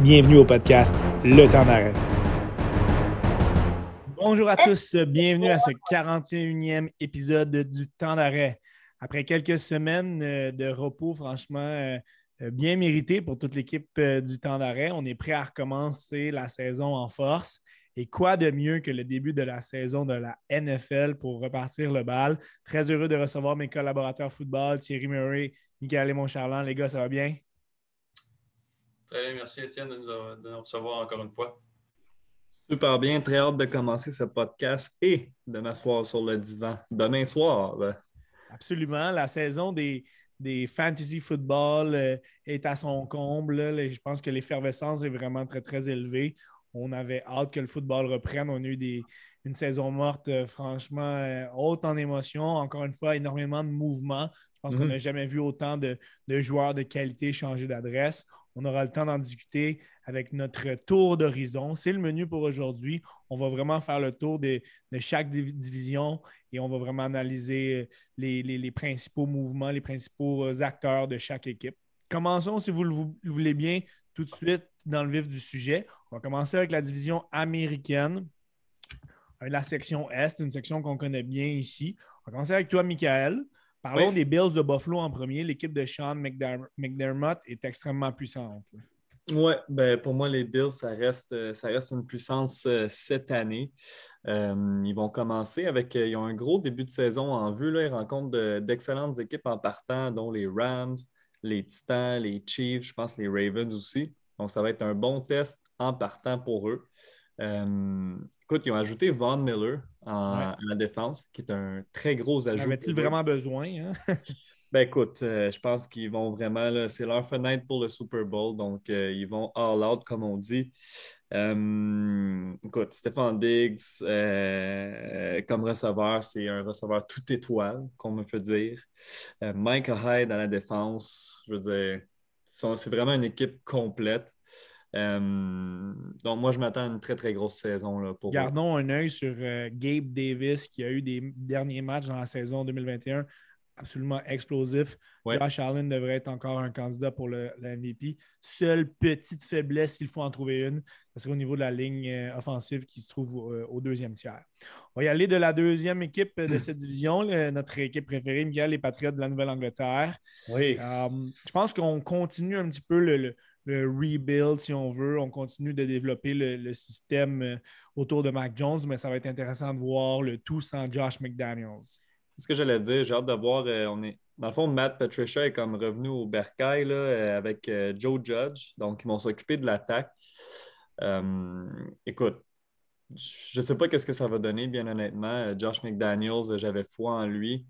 Bienvenue au podcast Le Temps d'arrêt. Bonjour à tous, bienvenue à ce 41e épisode du Temps d'arrêt. Après quelques semaines de repos, franchement, bien mérité pour toute l'équipe du Temps d'arrêt, on est prêt à recommencer la saison en force. Et quoi de mieux que le début de la saison de la NFL pour repartir le bal? Très heureux de recevoir mes collaborateurs football, Thierry Murray, Michael Montcharland. Les gars, ça va bien? Très bien, merci Étienne de nous recevoir encore une fois. Super bien, très hâte de commencer ce podcast et de m'asseoir sur le divan demain soir. Absolument. La saison des fantasy football est à son comble. Là. Je pense que l'effervescence est vraiment très, très élevée. On avait hâte que le football reprenne. On a eu une saison morte, franchement, haute en émotions. Encore une fois, énormément de mouvements. Je pense qu'on n'a jamais vu autant de joueurs de qualité changer d'adresse. On aura le temps d'en discuter avec notre tour d'horizon. C'est le menu pour aujourd'hui. On va vraiment faire le tour de chaque division et on va vraiment analyser les principaux mouvements, les principaux acteurs de chaque équipe. Commençons, si vous le voulez bien, tout de suite dans le vif du sujet. On va commencer avec la division américaine, la section Est, une section qu'on connaît bien ici. On va commencer avec toi, Michael. Parlons des Bills de Buffalo en premier. L'équipe de Sean McDermott est extrêmement puissante. Oui, ben pour moi, les Bills, ça reste une puissance cette année. Ils vont commencer avec. Ils ont un gros début de saison en vue. Là. Ils rencontrent d'excellentes équipes en partant, dont les Rams, les Titans, les Chiefs, je pense les Ravens aussi. Donc, ça va être un bon test en partant pour eux. Écoute, ils ont ajouté Von Miller à la défense, qui est un très gros En ajout avait-il pour eux. vraiment besoin? Hein? Ben écoute, je pense qu'ils vont vraiment, là, c'est leur fenêtre pour le Super Bowl, donc ils vont all out, comme on dit. Écoute, Stephon Diggs, comme receveur, c'est un receveur tout étoile, qu'on me peut dire. Micah Hyde à la défense, je veux dire, c'est vraiment une équipe complète. Donc moi, je m'attends à une très, très grosse saison là, pour eux. Gardons un œil sur Gabe Davis qui a eu des derniers matchs dans la saison 2021 absolument explosif. Ouais. Josh Allen devrait être encore un candidat pour le MVP. Seule petite faiblesse, s'il faut en trouver une, ce serait au niveau de la ligne offensive qui se trouve au deuxième tiers. On va y aller de la deuxième équipe de cette division, notre équipe préférée, Miguel, les Patriots de la Nouvelle-Angleterre. Oui. Je pense qu'on continue un petit peu le rebuild, si on veut. On continue de développer le système autour de Mac Jones, mais ça va être intéressant de voir le tout sans Josh McDaniels. C'est ce que j'allais dire. J'ai hâte de voir. Dans le fond, Matt Patricia est comme revenu au bercail là, avec Joe Judge. Donc, ils vont s'occuper de l'attaque. Écoute, je ne sais pas qu'est-ce que ça va donner, bien honnêtement. Josh McDaniels, j'avais foi en lui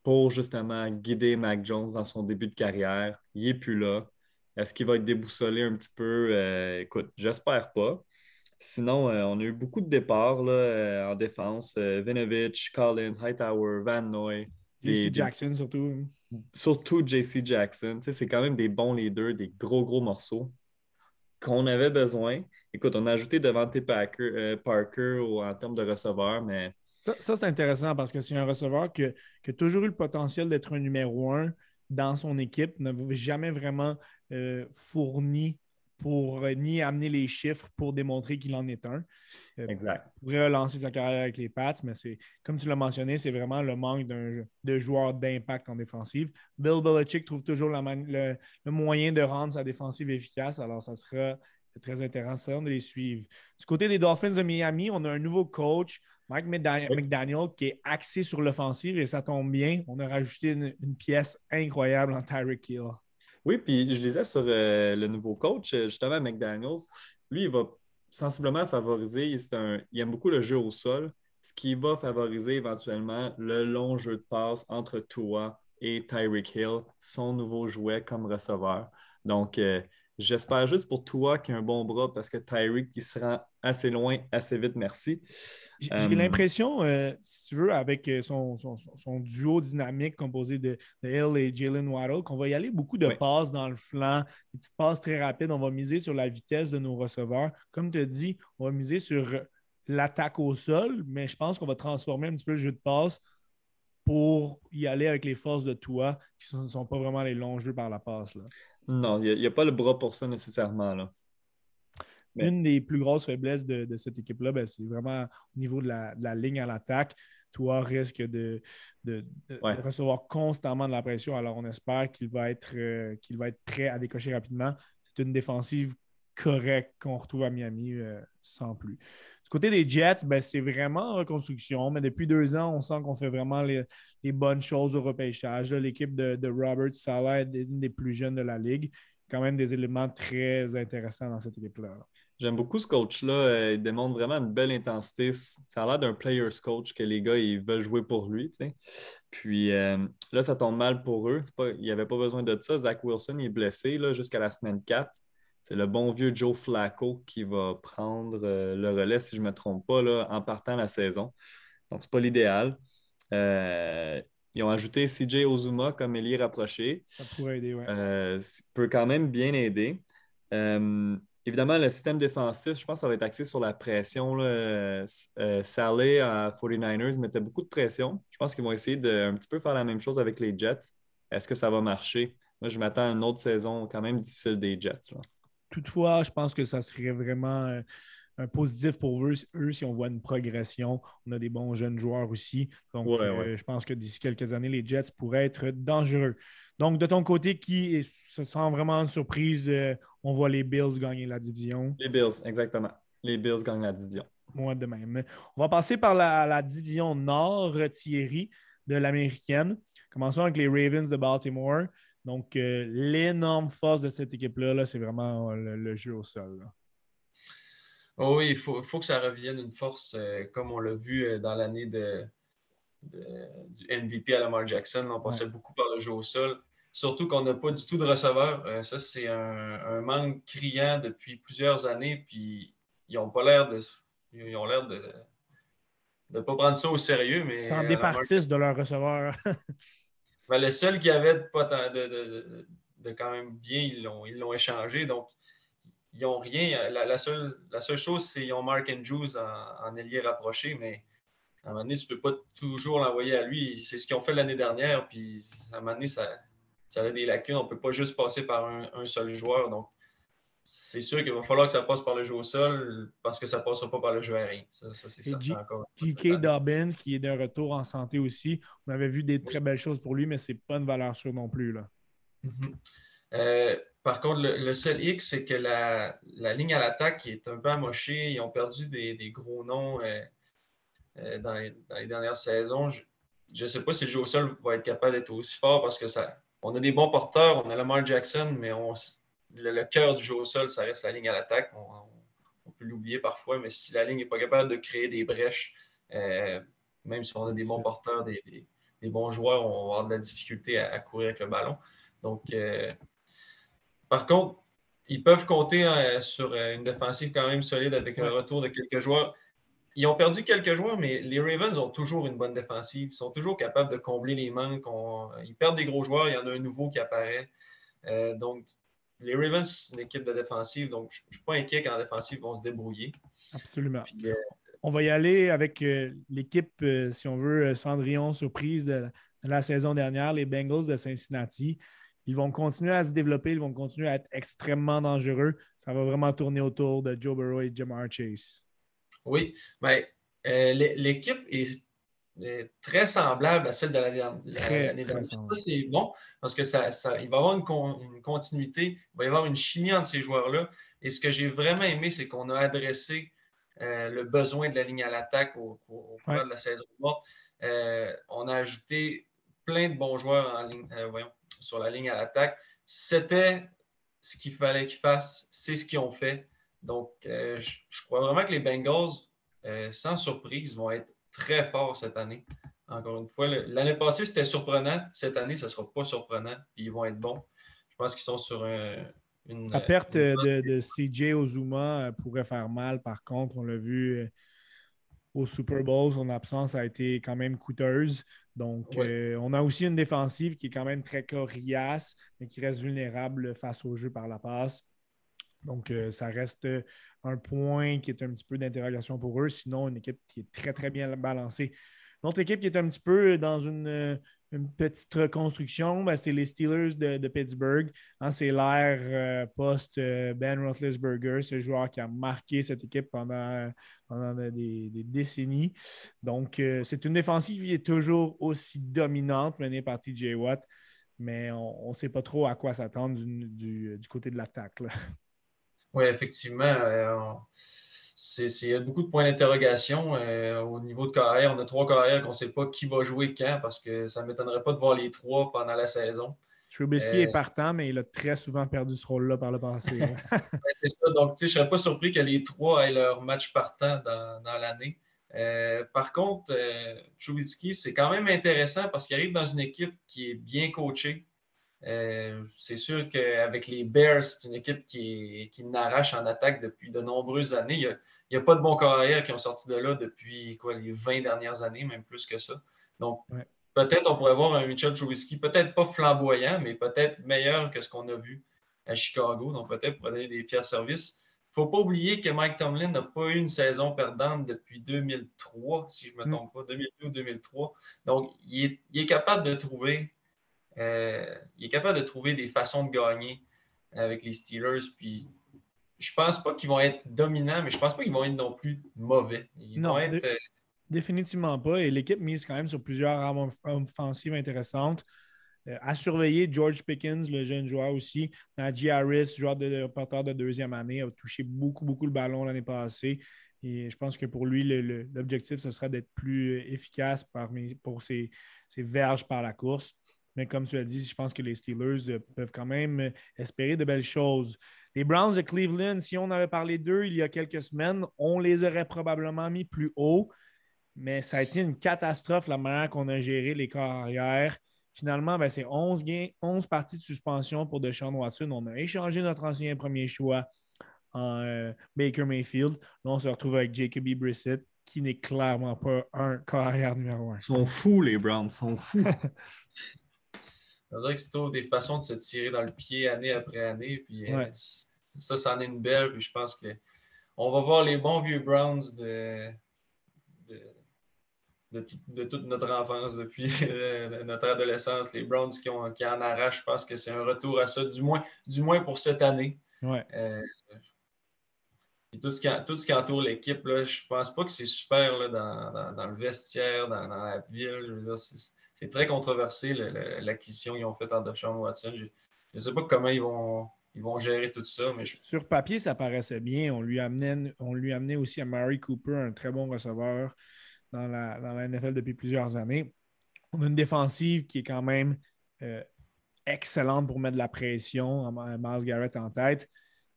pour justement guider Mac Jones dans son début de carrière. Il n'est plus là. Est-ce qu'il va être déboussolé un petit peu? Écoute, j'espère pas. Sinon, on a eu beaucoup de départs là, en défense. Vinovich, Collins, Hightower, Van Noy, JC Jackson surtout. surtout JC Jackson. Tu sais, c'est quand même des bons leaders, des gros, gros morceaux qu'on avait besoin. Écoute, on a ajouté Devante Parker en termes de receveur, mais Ça, c'est intéressant parce que c'est un receveur qui a toujours eu le potentiel d'être un numéro un dans son équipe, n'a jamais vraiment fourni pour ni amener les chiffres pour démontrer qu'il en est un. exact. Il pourrait relancer sa carrière avec les Pats, mais c'est, comme tu l'as mentionné, c'est vraiment le manque de joueur d'impact en défensive. Bill Belichick trouve toujours le moyen de rendre sa défensive efficace, alors ça sera très intéressant de les suivre. Du côté des Dolphins de Miami, on a un nouveau coach, Mike McDaniel, qui est axé sur l'offensive et ça tombe bien. On a rajouté une pièce incroyable en Tyreek Hill. Oui, puis je lisais sur le nouveau coach, justement, McDaniels. Lui, il va sensiblement favoriser, il aime beaucoup le jeu au sol, ce qui va favoriser éventuellement le long jeu de passe entre Tua et Tyreek Hill, son nouveau jouet comme receveur. Donc, j'espère juste pour Tua qu'il a un bon bras parce que Tyreek, il se rend assez loin, assez vite, merci. J'ai l'impression, si tu veux, avec son duo dynamique composé de Hill et Jalen Waddle, qu'on va y aller beaucoup de Oui. passes dans le flanc, des petites passes très rapides. On va miser sur la vitesse de nos receveurs. Comme tu as dit, on va miser sur l'attaque au sol, mais je pense qu'on va transformer un petit peu le jeu de passe pour y aller avec les forces de Tua, qui ne sont pas vraiment les longs jeux par la passe. Là. Non, il n'y a pas le bras pour ça nécessairement, là. Mais, Une des plus grosses faiblesses de cette équipe-là, ben, c'est vraiment au niveau de la ligne à l'attaque. Toi risque de ouais. recevoir constamment de la pression. Alors, on espère qu'il va être prêt à décocher rapidement. C'est une défensive correcte qu'on retrouve à Miami sans plus. Du côté des Jets, ben, c'est vraiment en reconstruction, mais depuis 2 ans, on sent qu'on fait vraiment les bonnes choses au repêchage. L'équipe de Robert Saleh est une des plus jeunes de la ligue. Quand même des éléments très intéressants dans cette équipe-là. J'aime beaucoup ce coach-là. Il démontre vraiment une belle intensité. Ça a l'air d'un player's coach que les gars, ils veulent jouer pour lui, tu sais. Puis là, ça tombe mal pour eux. Il n'y avait pas besoin de ça. Zach Wilson il est blessé là, jusqu'à la semaine 4. C'est le bon vieux Joe Flacco qui va prendre le relais, si je ne me trompe pas, là, en partant la saison. Donc, ce n'est pas l'idéal. Euh, Ils ont ajouté CJ Ozuma comme ailier rapproché. Ça pourrait aider, ouais. Ça peut quand même bien aider. Euh, Évidemment, le système défensif, je pense que ça va être axé sur la pression, là. Saleh à 49ers mettait beaucoup de pression. Je pense qu'ils vont essayer de un petit peu faire la même chose avec les Jets. Est-ce que ça va marcher? Moi, je m'attends à une autre saison quand même difficile des Jets, là. Toutefois, je pense que ça serait vraiment un positif pour eux si on voit une progression. On a des bons jeunes joueurs aussi. Donc, Ouais, ouais. je pense que d'ici quelques années, les Jets pourraient être dangereux. Donc, de ton côté, se sent vraiment une surprise? On voit les Bills gagner la division. Les Bills, exactement. Les Bills gagnent la division. Moi, de même. On va passer par la division Nord, Thierry, de l'américaine. Commençons avec les Ravens de Baltimore. Donc, l'énorme force de cette équipe-là, là, c'est vraiment le jeu au sol, là. Oh oui, faut que ça revienne une force, comme on l'a vu dans l'année du MVP à Lamar Jackson. On Ouais. passait beaucoup par le jeu au sol. Surtout qu'on n'a pas du tout de receveur. Ça, c'est un manque criant depuis plusieurs années. Puis ils ont pas l'air de. Ils ont l'air de ne pas prendre ça au sérieux, Ils mais s'en Lamar départissent de leur receveur. ben, le seul qui avait de quand même bien, ils l'ont échangé. Donc, ils n'ont rien. La seule chose, c'est qu'ils ont Mark Andrews en ailier rapproché, mais à un moment donné, tu ne peux pas toujours l'envoyer à lui. C'est ce qu'ils ont fait l'année dernière, puis à un moment donné, ça a des lacunes. On ne peut pas juste passer par un seul joueur. Donc, c'est sûr qu'il va falloir que ça passe par le jeu au sol parce que ça ne passera pas par le jeu aérien. Ça c'est Et certain encore une fois cette J.K. année. Dobbins, qui est d'un retour en santé aussi. On avait vu des Oui. très belles choses pour lui, mais ce n'est pas une valeur sûre non plus, là. Mhm. Par contre, le seul X, c'est que la ligne à l'attaque est un peu amochée. Ils ont perdu des gros noms dans les dernières saisons. Je ne sais pas si le jeu au sol va être capable d'être aussi fort parce que on a des bons porteurs, on a Lamar Jackson, mais le cœur du jeu au sol, ça reste la ligne à l'attaque. On peut l'oublier parfois, mais si la ligne n'est pas capable de créer des brèches, euh, même si on a des bons porteurs, des bons joueurs, on va avoir de la difficulté à courir avec le ballon. Donc, par contre, ils peuvent compter sur une défensive quand même solide avec un Ouais. retour de quelques joueurs. Ils ont perdu quelques joueurs, mais les Ravens ont toujours une bonne défensive. Ils sont toujours capables de combler les manques. Ils perdent des gros joueurs, il y en a un nouveau qui apparaît. Donc, les Ravens, c'est une équipe de défensive, donc je ne suis pas inquiet qu'en défensive, ils vont se débrouiller. Absolument. Puis, On va y aller avec l'équipe, si on veut, Cendrillon surprise de la saison dernière, les Bengals de Cincinnati. Ils vont continuer à se développer, ils vont continuer à être extrêmement dangereux. Ça va vraiment tourner autour de Joe Burrow et Jamar Chase. oui, mais l'équipe est très semblable à celle de Très, l'année très dernière. Ça, semblable. c'est bon parce que il va y avoir une continuité, il va y avoir une chimie entre ces joueurs-là. Et ce que j'ai vraiment aimé, c'est qu'on a adressé le besoin de la ligne à l'attaque au Ouais. courant de la saison morte. On a ajouté plein de bons joueurs sur la ligne à l'attaque. C'était ce qu'il fallait qu'ils fassent, c'est ce qu'ils ont fait. Donc, je crois vraiment que les Bengals, sans surprise, vont être très forts cette année. Encore une fois, l'année passée, c'était surprenant. Cette année, ce ne sera pas surprenant. Puis ils vont être bons. Je pense qu'ils sont sur La perte une de CJ Ozuma pourrait faire mal, par contre. On l'a vu au Super Bowl, son absence a été quand même coûteuse. Donc, ouais. on a aussi une défensive qui est quand même très coriace, mais qui reste vulnérable face au jeu par la passe. Donc, ça reste un point qui est un petit peu d'interrogation pour eux. Sinon, une équipe qui est très, très bien balancée. L'autre équipe qui est un petit peu dans une petite reconstruction, ben, c'était les Steelers de Pittsburgh. Hein, c'est l'ère post-Ben Roethlisberger, ce joueur qui a marqué cette équipe pendant des décennies. Donc, c'est une défensive qui est toujours aussi dominante, menée par TJ Watt, mais on ne sait pas trop à quoi s'attendre du côté de l'attaque. Oui, effectivement. Il y a beaucoup de points d'interrogation au niveau de carrière. On a 3 carrières qu'on ne sait pas qui va jouer quand parce que ça ne m'étonnerait pas de voir les 3 pendant la saison. Trubisky Euh, est partant, mais il a très souvent perdu ce rôle-là par le passé. c'est ça. Donc, je ne serais pas surpris que les 3 aient leur match partant dans l'année. Par contre, Trubisky, c'est quand même intéressant parce qu'il arrive dans une équipe qui est bien coachée. C'est sûr qu'avec les Bears, c'est une équipe qui n'arrache en attaque depuis de nombreuses années. Il n'y a pas de bons carrières qui ont sorti de là depuis les 20 dernières années, même plus que ça. Donc, Ouais. peut-être on pourrait voir un Mitchell Trubisky, peut-être pas flamboyant, mais peut-être meilleur que ce qu'on a vu à Chicago. Donc, peut-être pour donner des fiers services. Il ne faut pas oublier que Mike Tomlin n'a pas eu une saison perdante depuis 2003, si je ne me Mm. trompe pas, 2002 ou 2003. Donc, il est capable de trouver il est capable de trouver des façons de gagner avec les Steelers. Puis je pense pas qu'ils vont être dominants, mais je pense pas qu'ils vont être non plus mauvais. Ils vont Non, être. définitivement pas. Et l'équipe mise quand même sur plusieurs armes offensives intéressantes. À surveiller, George Pickens, le jeune joueur aussi. Najee Harris, joueur de porteur de deuxième année, a touché beaucoup, beaucoup le ballon l'année passée. Et je pense que pour lui, l'objectif, ce sera d'être plus efficace pour ses verges par la course. Mais comme tu as dit, je pense que les Steelers peuvent quand même espérer de belles choses. Les Browns de Cleveland, si on avait parlé d'eux il y a quelques semaines, on les aurait probablement mis plus haut. Mais ça a été une catastrophe la manière qu'on a géré les corps arrière. Finalement, ben, c'est 11 parties de suspension pour Deshaun Watson. On a échangé notre ancien premier choix en Baker Mayfield. Là, on se retrouve avec Jacoby Brissett, qui n'est clairement pas un corps arrière numéro un. Ils sont fous, les Browns, ils sont fous. On dirait que c'est toujours des façons de se tirer dans le pied année après année. Puis Ouais. ça en est une belle. Puis je pense que on va voir les bons vieux Browns de, de toute notre enfance, depuis notre adolescence. Les Browns qui en arrachent, je pense que c'est un retour à ça, du moins pour cette année. Ouais. Tout ce qui entoure l'équipe, là, je pense pas que c'est super là, dans le vestiaire, dans la ville. C'est très controversé l'acquisition qu'ils ont faite en Deshaun Watson. Je ne sais pas comment ils vont gérer tout ça. Mais Sur papier, ça paraissait bien. On lui amenait aussi à Mary Cooper, un très bon receveur dans la NFL depuis plusieurs années. On a une défensive qui est quand même euh, excellente pour mettre de la pression, Myles Garrett en tête,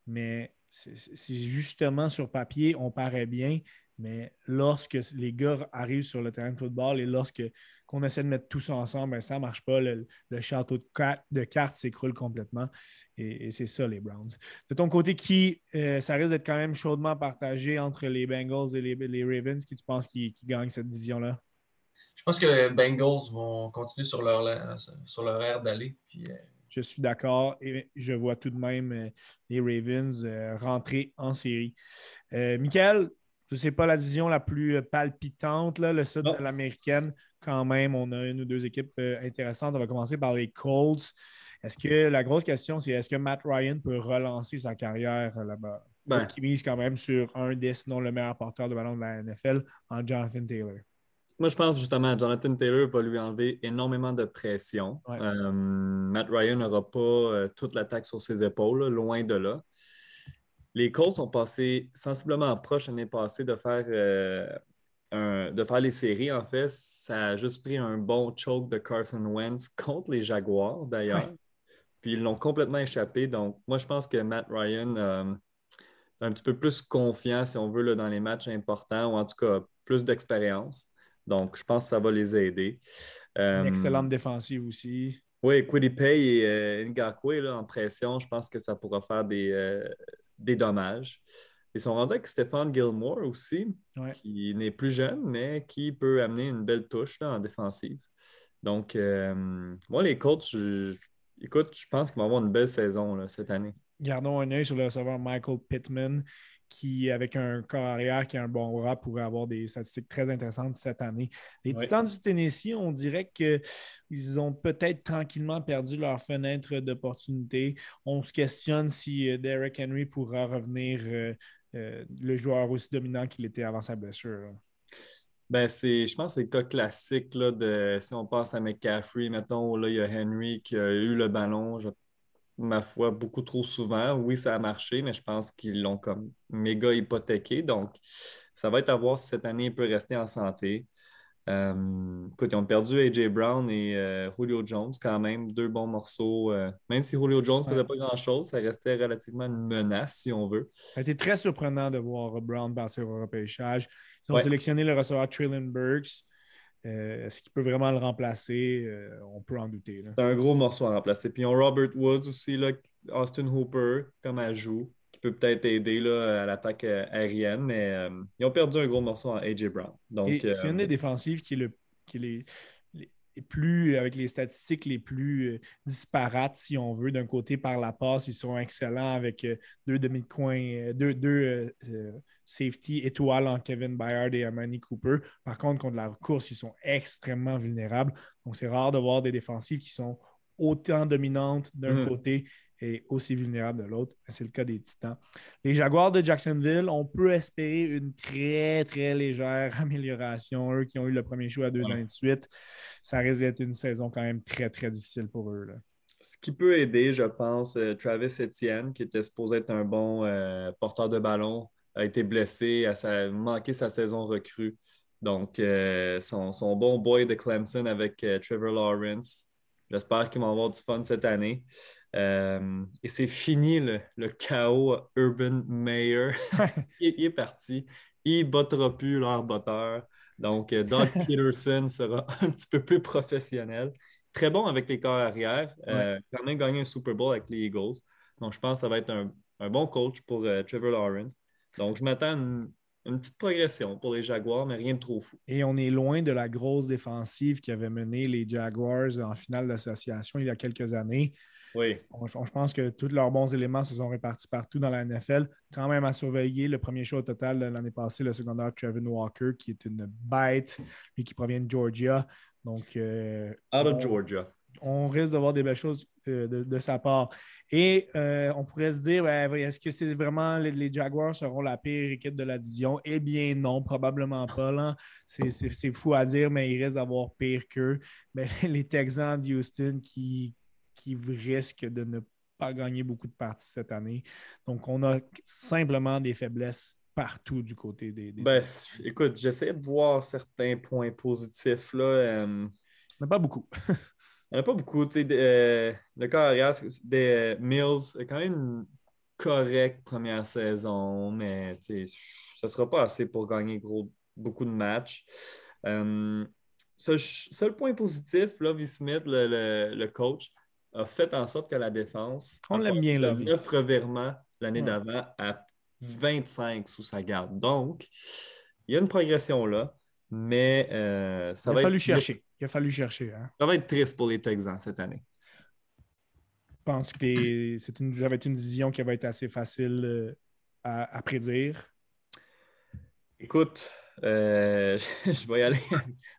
mais c'est justement sur papier, on paraît bien, mais lorsque les gars arrivent sur le terrain de football et qu'on essaie de mettre tout ça ensemble, ben, ça ne marche pas. Le château de cartes s'écroule complètement et c'est ça, les Browns. De ton côté, ça risque d'être quand même chaudement partagé entre les Bengals et les Ravens, qui tu penses qui gagnent cette division-là? je pense que les Bengals vont continuer sur leur aire d'aller. Puis, Je suis d'accord et je vois tout de même les Ravens rentrer en série. Michael, ce n'est pas la division la plus palpitante, là, le sud de Non. l'américaine. Quand même, on a une ou deux équipes intéressantes. On va commencer par les Colts. La grosse question, c'est est-ce que Matt Ryan peut relancer sa carrière là-bas? Ben, Qui mise quand même sur un des, sinon le meilleur porteur de ballon de la NFL, en Jonathan Taylor. moi, je pense justement que Jonathan Taylor va lui enlever énormément de pression. Ouais. Matt Ryan n'aura pas toute l'attaque sur ses épaules, là, loin de là. Les Colts sont passés sensiblement proches l'année passée de faire les séries. En fait, ça a juste pris un bon choke de Carson Wentz contre les Jaguars, d'ailleurs. Ouais. Puis ils l'ont complètement échappé. Donc, moi, je pense que Matt Ryan est un petit peu plus confiant, si on veut, là, dans les matchs importants, ou en tout cas, plus d'expérience. Donc, je pense que ça va les aider. Une Euh, excellente défensive aussi. oui, Quiddy et Ngakoue là, en pression, je pense que ça pourra faire des dommages. Ils sont rendus avec Stéphane Gilmore aussi, Ouais. qui n'est plus jeune, mais qui peut amener une belle touche là, en défensive. Donc, moi, les Colts, écoute, je pense qu'ils vont avoir une belle saison là, cette année. Gardons un œil sur le receveur Michael Pittman, qui, avec un corps arrière qui a un bon bras, pourrait avoir des statistiques très intéressantes cette année. Les Oui. Titans du Tennessee, on dirait qu'ils ont peut-être tranquillement perdu leur fenêtre d'opportunité. On se questionne si Derrick Henry pourra revenir le joueur aussi dominant qu'il était avant sa blessure. Ben, je pense que c'est le cas classique là, si on passe à McCaffrey, mettons, là, il y a Henry qui a eu le ballon, ma foi, beaucoup trop souvent. Oui, ça a marché, mais je pense qu'ils l'ont comme méga hypothéqué. Donc, ça va être à voir si cette année il peut rester en santé. Écoute, ils ont perdu A.J. Brown et Julio Jones quand même, deux bons morceaux. Même si Julio Jones ne Ouais. faisait pas grand-chose, ça restait relativement une menace, si on veut. Ça a été très surprenant de voir Brown passer au repêchage. Ils ont Ouais, sélectionné le receveur Traylon Burks. Est-ce qu'il peut vraiment le remplacer? On peut en douter. Là. c'est un gros morceau à remplacer. Puis ils ont Robert Woods aussi, là, Austin Hooper comme ajout, qui peut peut-être aider là, à l'attaque aérienne, mais ils ont perdu un gros morceau en A.J. Brown. Donc, Et c'est une des défensives qui est les plus, avec les statistiques les plus disparates, si on veut. D'un côté, par la passe, ils sont excellents avec deux demi-coins, deux safety étoiles en Kevin Byard et Amani Cooper. Par contre, contre la course, ils sont extrêmement vulnérables. Donc, c'est rare de voir des défensives qui sont autant dominantes d'un côté et aussi vulnérables de l'autre. C'est le cas des Titans. Les Jaguars de Jacksonville, on peut espérer une très, très légère amélioration. Eux qui ont eu le premier choix à 2 années de suite, ça risque d'être une saison quand même très, très difficile pour eux. Là. ce qui peut aider, je pense, Travis Etienne, qui était supposé être un bon porteur de ballon, a été blessé, a manqué sa saison recrue. Donc, son bon boy de Clemson avec Trevor Lawrence. J'espère qu'ils vont avoir du fun cette année. Et c'est fini le chaos Urban Meyer. Il est parti. Il ne bottera plus leur botteur. Donc, Doug Peterson sera un petit peu plus professionnel. Très bon avec les corps arrière. Ouais. Quand même gagné un Super Bowl avec les Eagles. Donc, je pense que ça va être un bon coach pour Trevor Lawrence. Donc, je m'attends à une petite progression pour les Jaguars, mais rien de trop fou. Et on est loin de la grosse défensive qui avait mené les Jaguars en finale d'association il y a quelques années. Oui. Je pense que tous leurs bons éléments se sont répartis partout dans la NFL. Quand même à surveiller le premier choix au total de l'année passée, le secondaire Trevin Walker, qui est une bête, lui qui provient de Georgia. Donc, Out of Georgia. on risque de voir des belles choses de sa part. Et on pourrait se dire, est-ce que c'est vraiment les Jaguars seront la pire équipe de la division? Eh bien non, probablement pas. Là. C'est fou à dire, mais il risque d'avoir pire qu'eux. Mais les Texans de Houston qui risquent de ne pas gagner beaucoup de parties cette année. Donc, on a simplement des faiblesses partout du côté des Ben, Texans. écoute, j'essaie de voir certains points positifs là. Mais pas beaucoup. Il n'y en a pas beaucoup. Tu sais, le corps arrière, des Mills, quand même une correcte première saison, mais tu sais, ce ne sera pas assez pour gagner beaucoup de matchs. Seul point positif, Lovie Smith, le coach, a fait en sorte que la défense On a l'aime passé bien, de Lovie. 9 revirements l'année Ouais. d'avant à 25 sous sa garde. Donc, il y a une progression là, mais Il a fallu chercher. Il a fallu chercher. Hein. ça va être triste pour les Texans cette année. Je pense que ça va être une division qui va être assez facile à prédire. Écoute, je vais y aller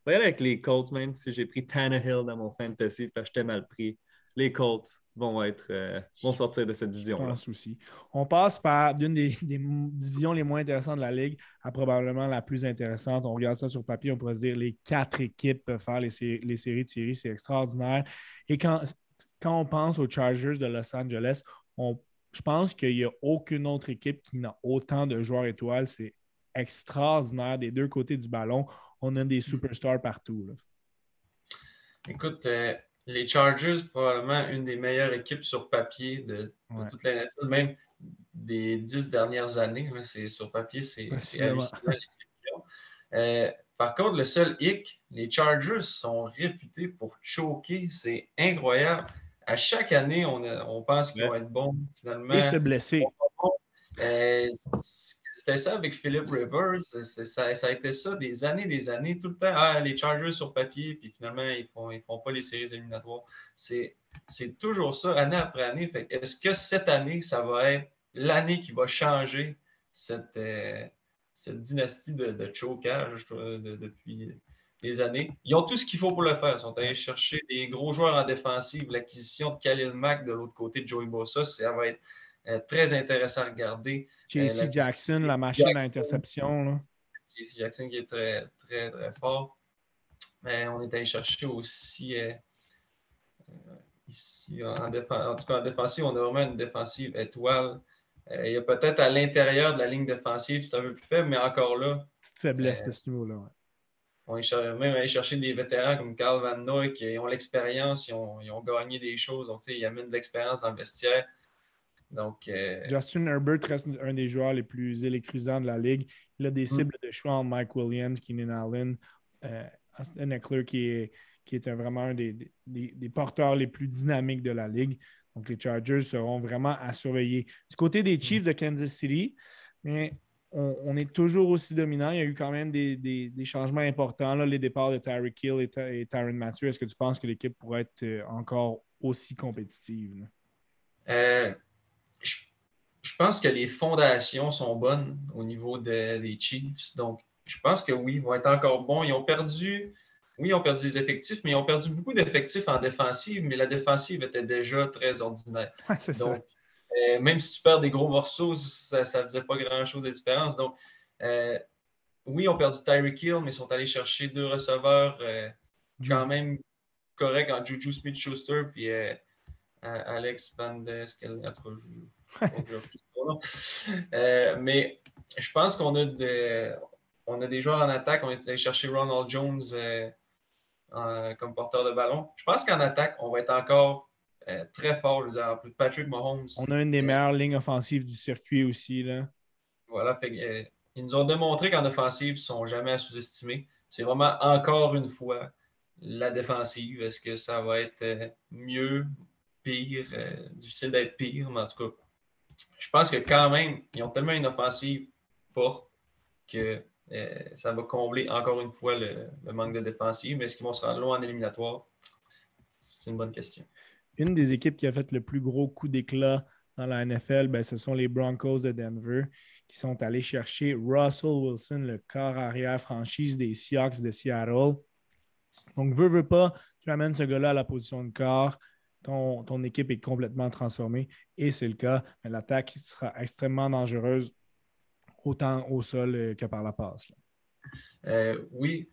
avec les Colts, même si j'ai pris Tannehill dans mon fantasy, parce que j'étais mal pris. Les Colts vont sortir de cette Je division-là. pense aussi. On passe par l'une des divisions les moins intéressantes de la Ligue à probablement la plus intéressante. On regarde ça sur papier, on pourrait se dire les 4 équipes peuvent faire les séries de séries. C'est extraordinaire. Et quand on pense aux Chargers de Los Angeles, je pense qu'il n'y a aucune autre équipe qui n'a autant de joueurs étoiles. C'est extraordinaire des deux côtés du ballon. On a des superstars partout. Là. Écoute, les Chargers, probablement une des meilleures équipes sur papier de toute la NFL, même des 10 dernières années. Là, sur papier, c'est hallucinant l'équipe qu'ils ont. Par contre, le seul hic, les Chargers sont réputés pour choquer. C'est incroyable. À chaque année, on pense qu'ils vont être bons. Et Finalement, se blesser. c'est c'était ça avec Philip Rivers. Ça a été ça des années, tout le temps. Ah, les Chargers sur papier, puis finalement, ils font pas les séries éliminatoires. C'est toujours ça, année après année. Fait, est-ce que cette année, ça va être l'année qui va changer cette dynastie de chocage depuis des années? Ils ont tout ce qu'il faut pour le faire. Ils sont allés chercher des gros joueurs en défensive. L'acquisition de Khalil Mack de l'autre côté de Joey Bosa, ça va être très intéressant à regarder. JC Jackson, la machine à interception. Là. JC Jackson qui est très, très, très fort. Mais on est allé chercher aussi ici, en tout cas en défensive, on a vraiment une défensive étoile. Il y a peut-être à l'intérieur de la ligne défensive, c'est un peu plus faible, mais encore là. Petite faiblesse de ce niveau-là. Ouais. On est même allé chercher des vétérans comme Carl Van Noy qui ont l'expérience, ils ont gagné des choses. Donc, ils amènent de l'expérience dans le vestiaire. Donc, Justin Herbert reste un des joueurs les plus électrisants de la ligue. Il a des cibles de choix en Mike Williams, Keenan Allen, Austin Eckler qui est vraiment un des porteurs les plus dynamiques de la ligue. Donc, les Chargers seront vraiment à surveiller. Du côté des Chiefs de Kansas City, mais on est toujours aussi dominant. Il y a eu quand même des changements importants. Là, les départs de Tyreek Hill et Tyrann Mathieu. Est-ce que tu penses que l'équipe pourrait être encore aussi compétitive? Je pense que les fondations sont bonnes au niveau des Chiefs. Donc, je pense que oui, ils vont être encore bons. Ils ont perdu des effectifs, mais ils ont perdu beaucoup d'effectifs en défensive, mais la défensive était déjà très ordinaire. C'est donc, ça. Même si tu perds des gros morceaux, ça ne faisait pas grand-chose de différence. Donc, oui, ils ont perdu Tyreek Hill, mais ils sont allés chercher 2 receveurs quand même corrects en Juju Smith-Schuster puis Alex Van Deskel. Mais je pense qu'on a des joueurs en attaque. On est allé chercher Ronald Jones comme porteur de ballon. Je pense qu'en attaque, on va être encore très fort. Je veux dire, en plus de Patrick Mahomes. On a une des meilleures lignes offensives du circuit aussi. Là. Voilà. Ils nous ont démontré qu'en offensive, ils ne sont jamais à sous-estimer. C'est vraiment encore une fois la défensive. Est-ce que ça va être mieux, pire, difficile d'être pire, mais en tout cas, je pense que quand même, ils ont tellement une offensive forte que ça va combler encore une fois le manque de défensive. Mais est-ce qu'ils vont se rendre loin en éliminatoire? C'est une bonne question. Une des équipes qui a fait le plus gros coup d'éclat dans la NFL, ben, ce sont les Broncos de Denver qui sont allés chercher Russell Wilson, le corps arrière franchise des Seahawks de Seattle. Donc, veux pas, tu amènes ce gars-là à la position de corps. Ton équipe est complètement transformée et c'est le cas. Mais l'attaque sera extrêmement dangereuse autant au sol que par la passe. Oui.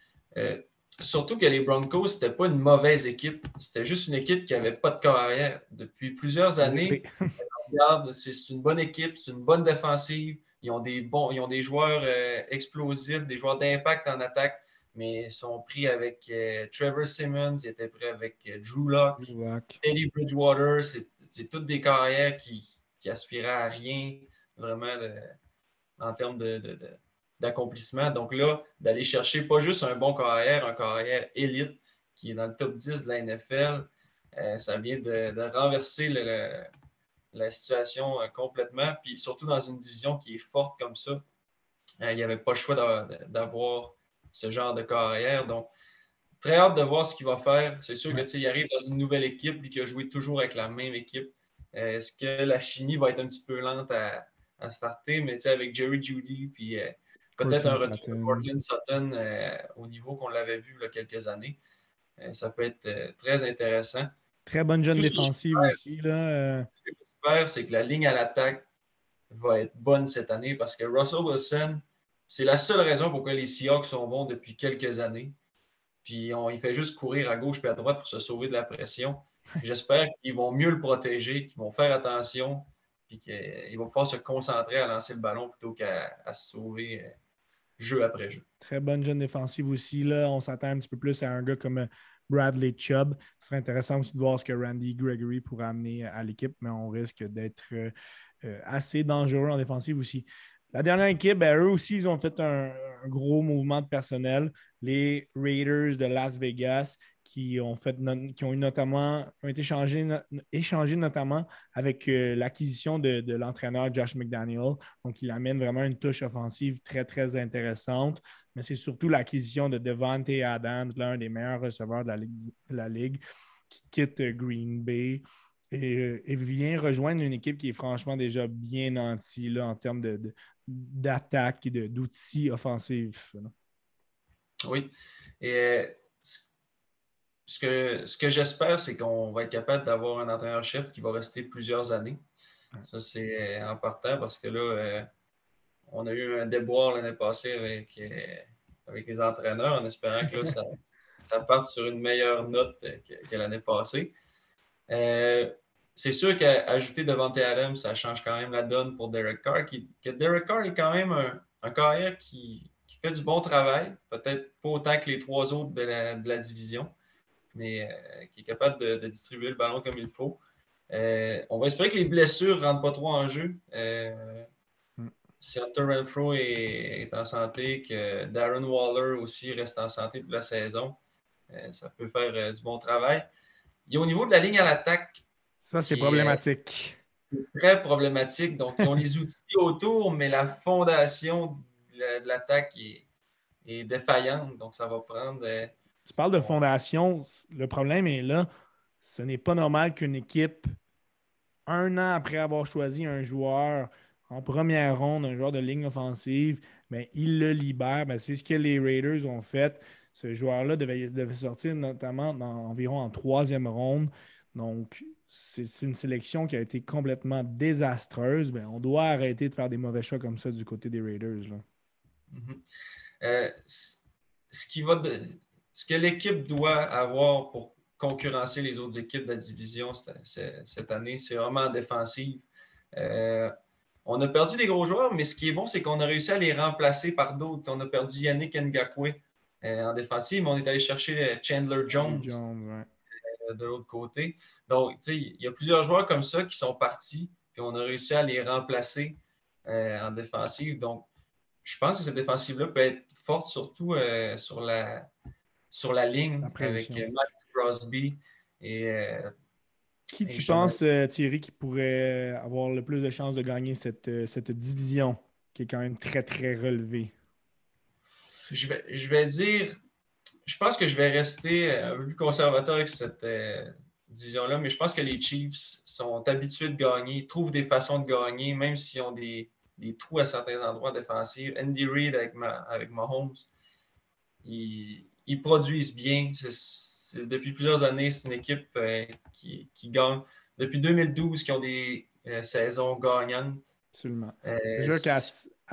Surtout que les Broncos, c'était pas une mauvaise équipe. C'était juste une équipe qui n'avait pas de corps arrière. Depuis plusieurs années, regarde, c'est une bonne équipe, c'est une bonne défensive. Ils ont des joueurs explosifs, des joueurs d'impact en attaque, mais ils sont pris avec Trevor Simmons, ils étaient pris avec Drew Lock, Teddy Bridgewater. C'est toutes des carrières qui aspiraient à rien vraiment en termes d'accomplissement. Donc là, d'aller chercher pas juste un bon carrière, un carrière élite qui est dans le top 10 de la NFL, ça vient de renverser la situation complètement. Puis surtout dans une division qui est forte comme ça, il n'y avait pas le choix d'avoir ce genre de carrière. Donc, très hâte de voir ce qu'il va faire. C'est sûr qu'il arrive dans une nouvelle équipe et qu'il a joué toujours avec la même équipe. Est-ce que la chimie va être un petit peu lente à starter? Mais avec Jerry Jeudy, puis peut-être un retour de Courtland Sutton au niveau qu'on l'avait vu il y a quelques années. Ça peut être très intéressant. Très bonne jeune défensive aussi. Ce que j'espère, c'est que la ligne à l'attaque va être bonne cette année parce que Russell Wilson, c'est la seule raison pourquoi les Seahawks sont bons depuis quelques années. Puis il fait juste courir à gauche et à droite pour se sauver de la pression. J'espère qu'ils vont mieux le protéger, qu'ils vont faire attention, puis qu'ils vont pouvoir se concentrer à lancer le ballon plutôt qu'à se sauver jeu après jeu. Très bonne jeune défensive aussi. Là. On s'attend un petit peu plus à un gars comme Bradley Chubb. Ce serait intéressant aussi de voir ce que Randy Gregory pourrait amener à l'équipe, mais on risque d'être assez dangereux en défensive aussi. La dernière équipe, eux aussi, ils ont fait un un gros mouvement de personnel. Les Raiders de Las Vegas qui ont été échangés notamment avec l'acquisition de l'entraîneur Josh McDaniel. Donc, il amène vraiment une touche offensive très, très intéressante. Mais c'est surtout l'acquisition de Devontae Adams, l'un des meilleurs receveurs de la Ligue, qui quitte Green Bay et vient rejoindre une équipe qui est franchement déjà bien nantie là, en termes d'attaque et d'outils offensifs. Là. Oui. Et ce que j'espère, c'est qu'on va être capable d'avoir un entraîneur-chef qui va rester plusieurs années. Ça, c'est en partant parce que là, on a eu un déboire l'année passée avec les entraîneurs en espérant que là, ça parte sur une meilleure note que l'année passée. C'est sûr qu'ajouter Devontae Adams, ça change quand même la donne pour Derek Carr. Derek Carr est quand même un carrière qui fait du bon travail, peut-être pas autant que les trois autres de la division, mais qui est capable de distribuer le ballon comme il faut. On va espérer que les blessures ne rentrent pas trop en jeu. Si Hunter Renfrow est en santé, que Darren Waller aussi reste en santé pour la saison, ça peut faire du bon travail. Et au niveau de la ligne à l'attaque, ça, c'est problématique. Très problématique. Donc, ils ont les outils autour, mais la fondation de l'attaque est défaillante. Donc, ça va prendre. Tu parles de fondation. Le problème est là. Ce n'est pas normal qu'une équipe, un an après avoir choisi un joueur en première ronde, un joueur de ligne offensive, mais il le libère. Ben, c'est ce que les Raiders ont fait. Ce joueur-là devait sortir notamment environ en troisième ronde. Donc, c'est une sélection qui a été complètement désastreuse. Ben, on doit arrêter de faire des mauvais choix comme ça du côté des Raiders. Là. Ce que l'équipe doit avoir pour concurrencer les autres équipes de la division cette année, c'est vraiment en défensive. On a perdu des gros joueurs, mais ce qui est bon, c'est qu'on a réussi à les remplacer par d'autres. On a perdu Yannick Ngakoue en défensive, mais on est allé chercher Chandler Jones de l'autre côté. Donc, il y a plusieurs joueurs comme ça qui sont partis, puis on a réussi à les remplacer en défensive. Donc, je pense que cette défensive-là peut être forte, surtout sur la ligne avec Max Crosby et qui tu penses, Thierry, qui pourrait avoir le plus de chances de gagner cette division qui est quand même très, très relevée? Je vais dire, je pense que je vais rester un peu plus conservateur avec cette division-là, mais je pense que les Chiefs sont habitués de gagner, ils trouvent des façons de gagner, même s'ils ont des trous à certains endroits défensifs. Andy Reid avec Mahomes, ils produisent bien. Depuis plusieurs années, c'est une équipe qui gagne. Depuis 2012, qui ont des saisons gagnantes. Absolument. C'est sûr qu'à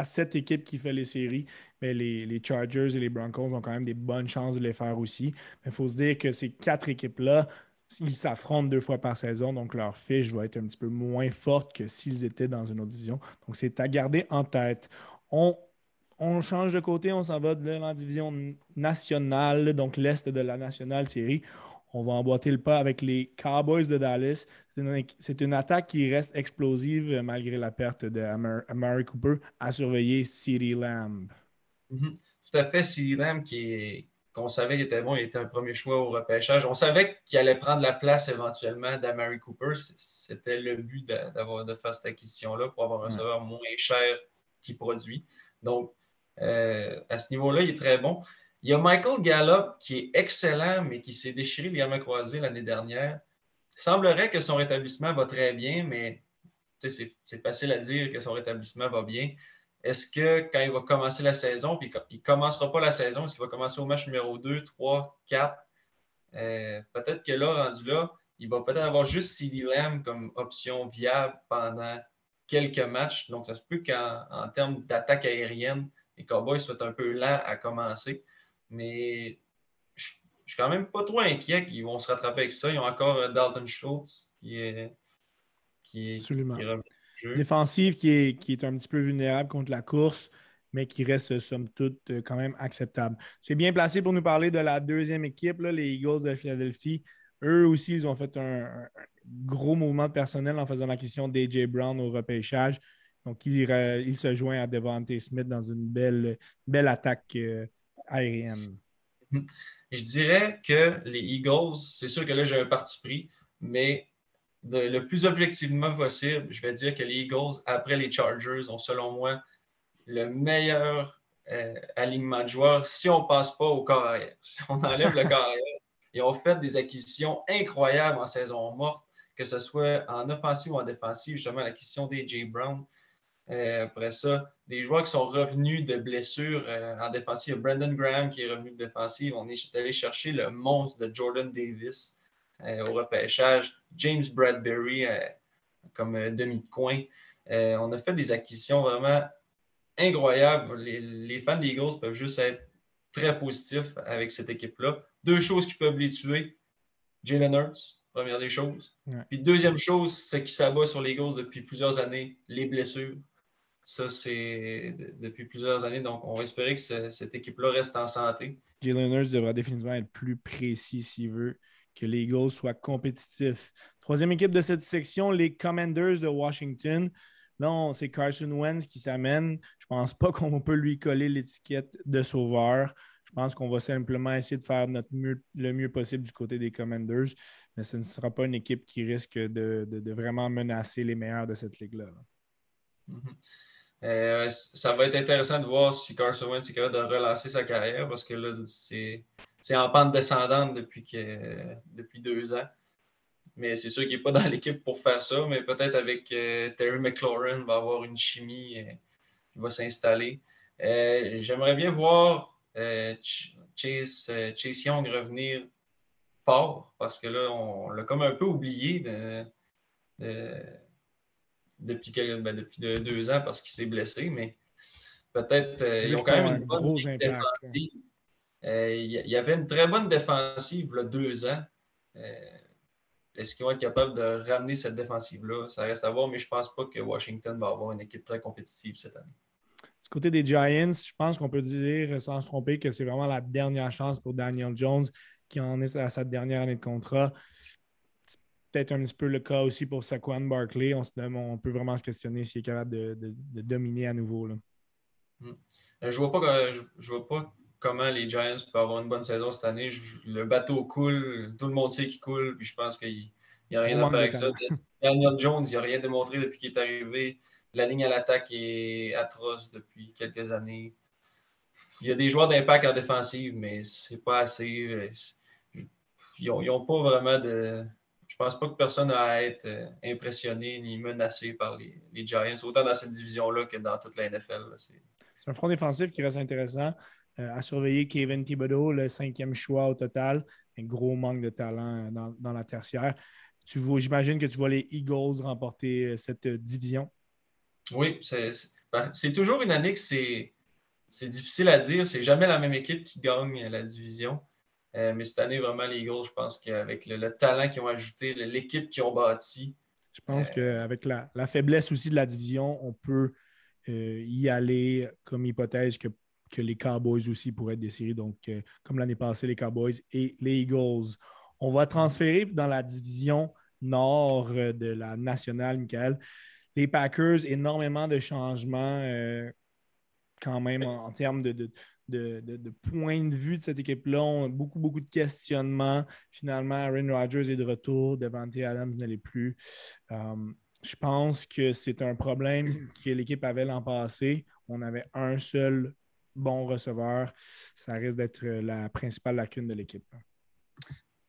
cette équipe qui fait les séries, mais les Chargers et les Broncos ont quand même des bonnes chances de les faire aussi. Mais il faut se dire que ces quatre équipes-là, ils s'affrontent 2 fois par saison, donc leur fiche va être un petit peu moins forte que s'ils étaient dans une autre division. Donc, c'est à garder en tête. On change de côté, on s'en va de la division nationale, donc l'Est de la nationale, Thierry. On va emboîter le pas avec les Cowboys de Dallas. C'est une attaque qui reste explosive malgré la perte d'Amari Cooper, à surveiller CeeDee Lamb. Tout à fait, CeeDee Lamb qu'on savait qu'il était bon, il était un premier choix au repêchage. On savait qu'il allait prendre la place éventuellement d'Amari Cooper. C'était le but de faire cette acquisition-là pour avoir un receveur moins cher qui produit. Donc, à ce niveau-là, il est très bon. Il y a Michael Gallup qui est excellent, mais qui s'est déchiré le ligament croisé l'année dernière. Il semblerait que son rétablissement va très bien, mais c'est facile à dire que son rétablissement va bien. Est-ce que quand il va commencer la saison, puis il ne commencera pas la saison, est-ce qu'il va commencer au match numéro 2, 3, 4? Peut-être que là, rendu là, il va peut-être avoir juste CeeDee Lamb comme option viable pendant quelques matchs. Donc, ça se peut qu'en termes d'attaque aérienne, les Cowboys soient un peu lents à commencer. Mais je ne suis quand même pas trop inquiet qu'ils vont se rattraper avec ça. Ils ont encore Dalton Schultz qui est revenu au jeu. Défensive qui est un petit peu vulnérable contre la course, mais qui reste, somme toute, quand même acceptable. C'est bien placé pour nous parler de la deuxième équipe, là, les Eagles de Philadelphie. Eux aussi, ils ont fait un gros mouvement de personnel en faisant l'acquisition d'A.J. Brown au repêchage. Donc, il se joint à Devontae Smith dans une belle attaque aérienne. Je dirais que les Eagles, c'est sûr que là, j'ai un parti pris, mais le plus objectivement possible, je vais dire que les Eagles, après les Chargers, ont selon moi le meilleur alignement de joueurs si on ne passe pas au corps arrière. Si on enlève le corps arrière, ils ont fait des acquisitions incroyables en saison morte, que ce soit en offensive ou en défensive, justement l'acquisition d'A.J. Brown. Après ça, des joueurs qui sont revenus de blessures en défensive. Brandon Graham qui est revenu de défensive. On est allé chercher le monstre de Jordan Davis au repêchage. James Bradbury comme demi de coin. On a fait des acquisitions vraiment incroyables. Les fans des Eagles peuvent juste être très positifs avec cette équipe-là. Deux choses qui peuvent les tuer. Jalen Hurts, première des choses. Ouais. Puis deuxième chose, ce qui s'abat sur les Eagles depuis plusieurs années, les blessures. Ça, c'est depuis plusieurs années. Donc, on va espérer que cette équipe-là reste en santé. Jalen Hurts devra définitivement être plus précis s'il veut que les Eagles soient compétitifs. Troisième équipe de cette section, les Commanders de Washington. Là, c'est Carson Wentz qui s'amène. Je ne pense pas qu'on peut lui coller l'étiquette de sauveur. Je pense qu'on va simplement essayer de faire le mieux possible du côté des Commanders, mais ce ne sera pas une équipe qui risque de vraiment menacer les meilleurs de cette ligue-là. Ça va être intéressant de voir si Carson Wentz est capable de relancer sa carrière parce que là, c'est en pente descendante depuis 2 ans. Mais c'est sûr qu'il n'est pas dans l'équipe pour faire ça, mais peut-être avec Terry McLaurin, va avoir une chimie qui va s'installer. J'aimerais bien voir Chase Young revenir fort parce que là, on l'a comme un peu oublié depuis 2 ans parce qu'il s'est blessé, mais peut-être ils ont quand même une bonne ligne défensive. Il y avait une très bonne défensive là, 2 ans. Est-ce qu'ils vont être capables de ramener cette défensive-là? Ça reste à voir, mais je ne pense pas que Washington va avoir une équipe très compétitive cette année. Du côté des Giants, je pense qu'on peut dire, sans se tromper, que c'est vraiment la dernière chance pour Daniel Jones qui en est à sa dernière année de contrat. C'est peut-être un petit peu le cas aussi pour Saquon Barkley. On peut vraiment se questionner s'il est capable de dominer à nouveau. Là. Je ne vois pas comment les Giants peuvent avoir une bonne saison cette année. Le bateau coule, tout le monde sait qu'il coule, puis je pense qu'il n'y a rien à faire avec ça. Daniel Jones, il n'a rien démontré depuis qu'il est arrivé. La ligne à l'attaque est atroce depuis quelques années. Il y a des joueurs d'impact en défensive, mais c'est pas assez. Ils n'ont pas vraiment de. Je pense pas que personne n'a à être impressionné ni menacé par les Giants, autant dans cette division-là que dans toute la NFL. C'est un front défensif qui reste intéressant. À surveiller Kevin Thibodeau, le 5e choix au total. Un gros manque de talent dans la tertiaire. J'imagine que tu vois les Eagles remporter cette division. Oui, c'est toujours une année que c'est difficile à dire. C'est jamais la même équipe qui gagne la division. Mais cette année, vraiment, les Eagles, je pense qu'avec le talent qu'ils ont ajouté, l'équipe qu'ils ont bâtie. Je pense qu'avec la faiblesse aussi de la division, on peut y aller comme hypothèse que les Cowboys aussi pourraient être des séries. Donc, comme l'année passée, les Cowboys et les Eagles. On va transférer dans la division nord de la nationale, Michael. Les Packers, énormément de changements quand même en termes de point de vue de cette équipe-là. On a beaucoup de questionnements. Finalement, Aaron Rodgers est de retour. Davante Adams ne l'est plus. Je pense que c'est un problème que l'équipe avait l'an passé. On avait un seul bon receveur. Ça risque d'être la principale lacune de l'équipe.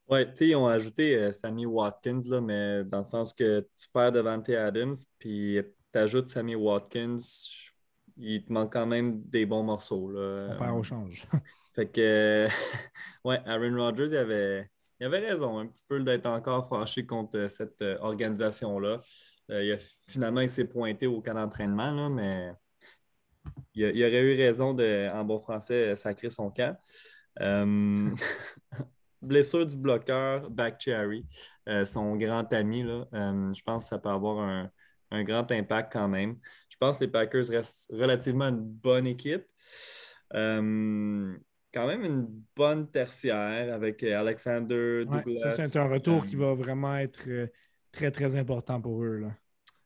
Oui, tu sais, ils ont ajouté Sammy Watkins, là, mais dans le sens que tu perds Davante Adams, puis tu ajoutes Sammy Watkins, il te manque quand même des bons morceaux. Là. On perd au change. Fait que, ouais, Aaron Rodgers, il avait raison un petit peu d'être encore fâché contre cette organisation-là. Finalement, il s'est pointé au camp d'entraînement, là, mais il aurait eu raison de, en bon français, sacrer son camp. Blessure du bloqueur, Bakhtiari, son grand ami, là, je pense que ça peut avoir un grand impact quand même. Je pense que les Packers restent relativement une bonne équipe. Quand même une bonne tertiaire avec Alexander Douglas. Ça, c'est un retour qui va vraiment être très, très important pour eux. Là.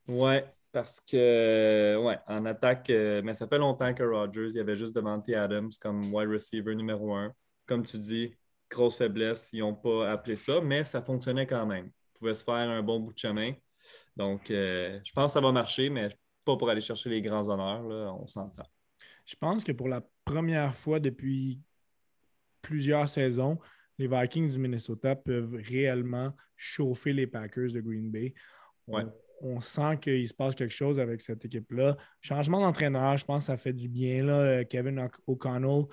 Ouais, parce que, ouais, en attaque, mais ça fait longtemps que Rodgers, il y avait juste Davante Adams comme wide receiver numéro un. Comme tu dis, grosse faiblesse, ils n'ont pas appelé ça, mais ça fonctionnait quand même. Ils pouvaient se faire un bon bout de chemin. Donc, je pense que ça va marcher, mais pas pour aller chercher les grands honneurs, là, on s'entend. Je pense que pour la première fois depuis plusieurs saisons, les Vikings du Minnesota peuvent réellement chauffer les Packers de Green Bay. Ouais. On sent qu'il se passe quelque chose avec cette équipe-là. Changement d'entraîneur, je pense que ça fait du bien. Là. Kevin O'Connell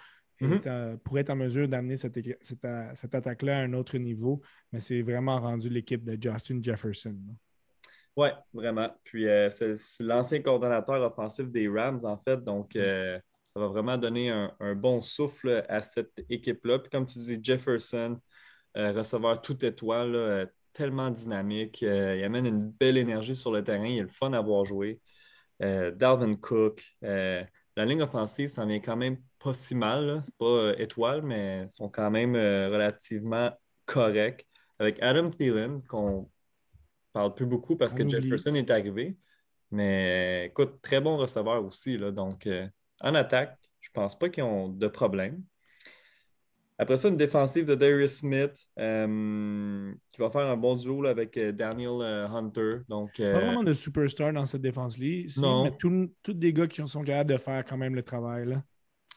pourrait être en mesure d'amener cette attaque-là à un autre niveau, mais c'est vraiment rendu l'équipe de Justin Jefferson. Oui, vraiment. Puis c'est l'ancien coordonnateur offensif des Rams, en fait. Donc, ça va vraiment donner un bon souffle à cette équipe-là. Puis comme tu dis, Jefferson, receveur tout étoile, là, tellement dynamique. Il amène une belle énergie sur le terrain. Il est le fun à voir jouer. Dalvin Cook. La ligne offensive, ça en vient quand même pas si mal. Là. C'est pas étoile, mais ils sont quand même relativement corrects. Avec Adam Thielen, qu'on parle plus beaucoup parce On que oublie. Jefferson est arrivé. Mais écoute, très bon receveur aussi. Là, donc, en attaque, je pense pas qu'ils ont de problème. Après ça, une défensive de Darius Smith qui va faire un bon duo là, avec Daniel Hunter. Donc, Pas vraiment de superstar dans cette défense-là, mais non, tous des gars qui sont capables de faire quand même le travail. Là.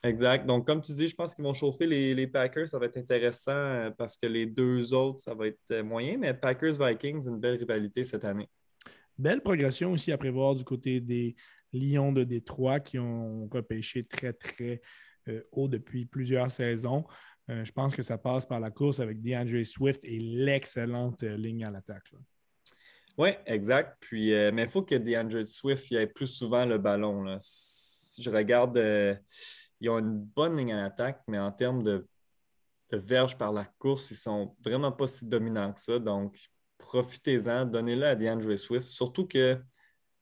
exact. Donc, comme tu dis, je pense qu'ils vont chauffer les Packers. Ça va être intéressant parce que les deux autres, ça va être moyen. Mais Packers-Vikings, une belle rivalité cette année. Belle progression aussi à prévoir du côté des Lions de Détroit qui ont repêché très, très haut depuis plusieurs saisons. Je pense que ça passe par la course avec DeAndre Swift et l'excellente ligne à l'attaque. Oui, exact. Puis, mais il faut que DeAndre Swift y ait plus souvent le ballon. Là. Si je regarde, ils ont une bonne ligne à l'attaque, mais en termes de verges par la course, ils sont vraiment pas si dominants que ça. Donc, profitez-en, donnez-le à DeAndre Swift. Surtout que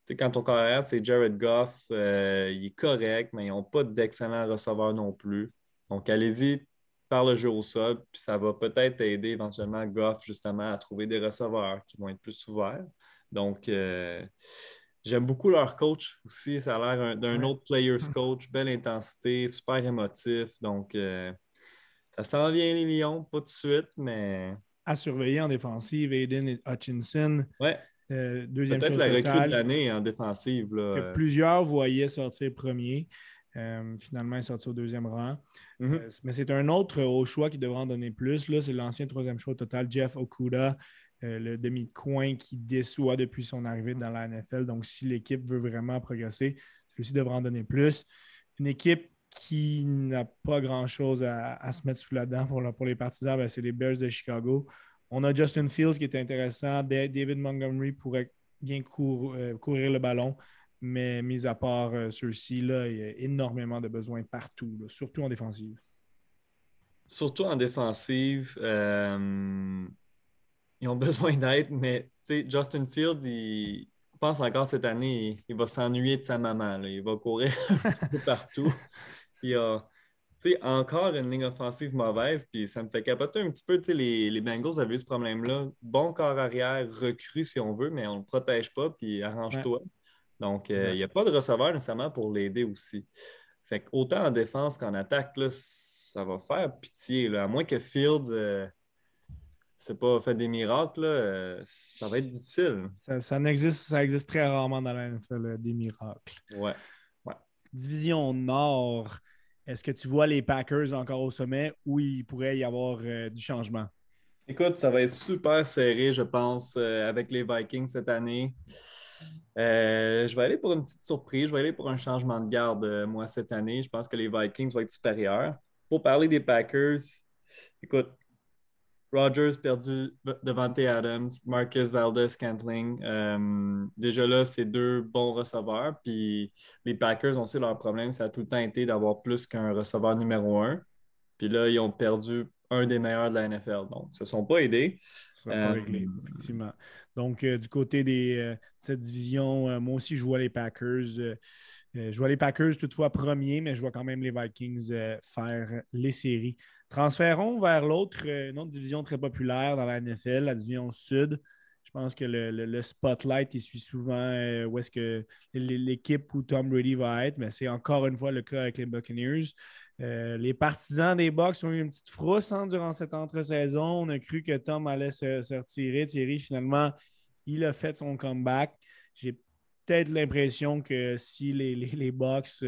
quand on regarde, c'est Jared Goff, il est correct, mais ils n'ont pas d'excellents receveurs non plus. Donc, allez-y par le jeu au sol, puis ça va peut-être aider éventuellement Goff justement à trouver des receveurs qui vont être plus ouverts. Donc, j'aime beaucoup leur coach aussi. Ça a l'air d'un autre player's coach, belle intensité, super émotif. Donc, ça s'en vient les Lions, pas tout de suite, mais. À surveiller en défensive, Aiden Hutchinson, Ouais, deuxième peut-être choix au la recrue de total, l'année en défensive. que Là. plusieurs voyaient sortir premier. Finalement, il est sorti au deuxième rang. Mhm. Mais c'est un autre haut choix qui devra en donner plus. Là, c'est l'ancien troisième choix au total, Jeff Okuda, le demi-coin qui déçoit depuis son arrivée dans la NFL. Donc, si l'équipe veut vraiment progresser, celui-ci devra en donner plus. Une équipe qui n'a pas grand-chose à se mettre sous la dent pour les partisans, ben, c'est les Bears de Chicago. On a Justin Fields qui est intéressant. David Montgomery pourrait bien courir le ballon. Mais mis à part ceux-ci, là, il y a énormément de besoins partout, là, surtout en défensive. Surtout en défensive, ils ont besoin d'aide, mais Justin Fields, il je pense encore cette année, il va s'ennuyer de sa maman. Là. Il va courir un petit peu partout. Puis, encore une ligne offensive mauvaise, puis ça me fait capoter un petit peu. Les Bengals avaient eu ce problème-là. Bon corps arrière, recru si on veut, mais on ne le protège pas, puis Ouais, arrange-toi. Donc, il exact. n'y a pas de receveur nécessairement pour l'aider aussi. Fait que autant en défense qu'en attaque, là, ça va faire pitié. Là. À moins que Fields c'est pas fait des miracles, là, ça va être difficile. Ça existe très rarement dans la NFL, des miracles. Ouais. Ouais. Division Nord, est-ce que tu vois les Packers encore au sommet ou il pourrait y avoir du changement? Écoute, ça va être super serré, je pense, avec les Vikings cette année. Je vais aller pour une petite surprise. Je vais aller pour un changement de garde, moi, cette année. Je pense que les Vikings vont être supérieurs. Pour parler des Packers, écoute, Rodgers perdu Davante Adams, Marcus Valdez-Scantling. Déjà là, c'est deux bons receveurs. Puis les Packers, on sait leur problème, ça a tout le temps été d'avoir plus qu'un receveur numéro un. Puis là, ils ont perdu un des meilleurs de la NFL. Donc, ils ne se sont pas aidés. Ça ne sera pas réglé, effectivement. Donc, du côté de cette division, moi aussi, je vois les Packers. Je vois les Packers toutefois premiers, mais je vois quand même les Vikings faire les séries. Transférons vers une autre division très populaire dans la NFL, la division Sud. Je pense que le spotlight, il suit souvent où est-ce que l'équipe où Tom Brady va être, mais c'est encore une fois le cas avec les Buccaneers. Les partisans des Bucs ont eu une petite frousse durant cette entre-saison. On a cru que Tom allait se retirer. Thierry, finalement, il a fait son comeback. J'ai peut-être l'impression que si les Bucs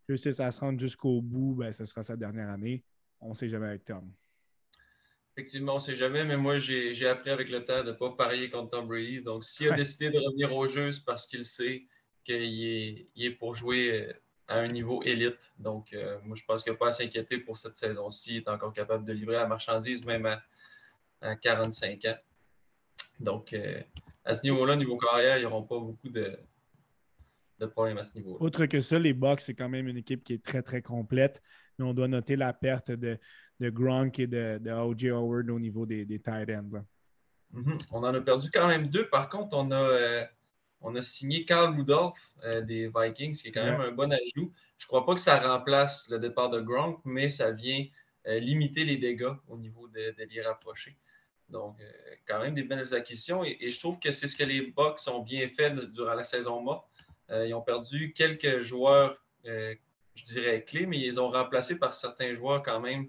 réussissent à se rendre jusqu'au bout, ben, ce sera sa dernière année. On ne sait jamais avec Tom. Effectivement, on ne sait jamais, mais moi, j'ai appris avec le temps de ne pas parier contre Tom Brady. Donc, s'il a décidé de revenir au jeu, c'est parce qu'il sait qu'il est pour jouer à un niveau élite. Donc, moi, je pense qu'il n'y a pas à s'inquiéter pour cette saison-ci. Il est encore capable de livrer la marchandise, même à 45 ans. Donc, à ce niveau-là, niveau carrière, ils n'auront pas beaucoup de problèmes à ce niveau-là. Autre que ça, les Bucs, c'est quand même une équipe qui est très, très complète. Mais on doit noter la perte de Gronk et de O.J. Howard au niveau des tight ends. On en a perdu quand même 2. Par contre, on a signé Carl Rudolph des Vikings, qui est quand même un bon ajout. Je ne crois pas que ça remplace le départ de Gronk, mais ça vient limiter les dégâts au niveau des liens rapprochés. Donc, quand même des belles acquisitions. Et je trouve que c'est ce que les Bucs ont bien fait durant la saison morte. Ils ont perdu quelques joueurs, je dirais, clés, mais ils les ont remplacés par certains joueurs quand même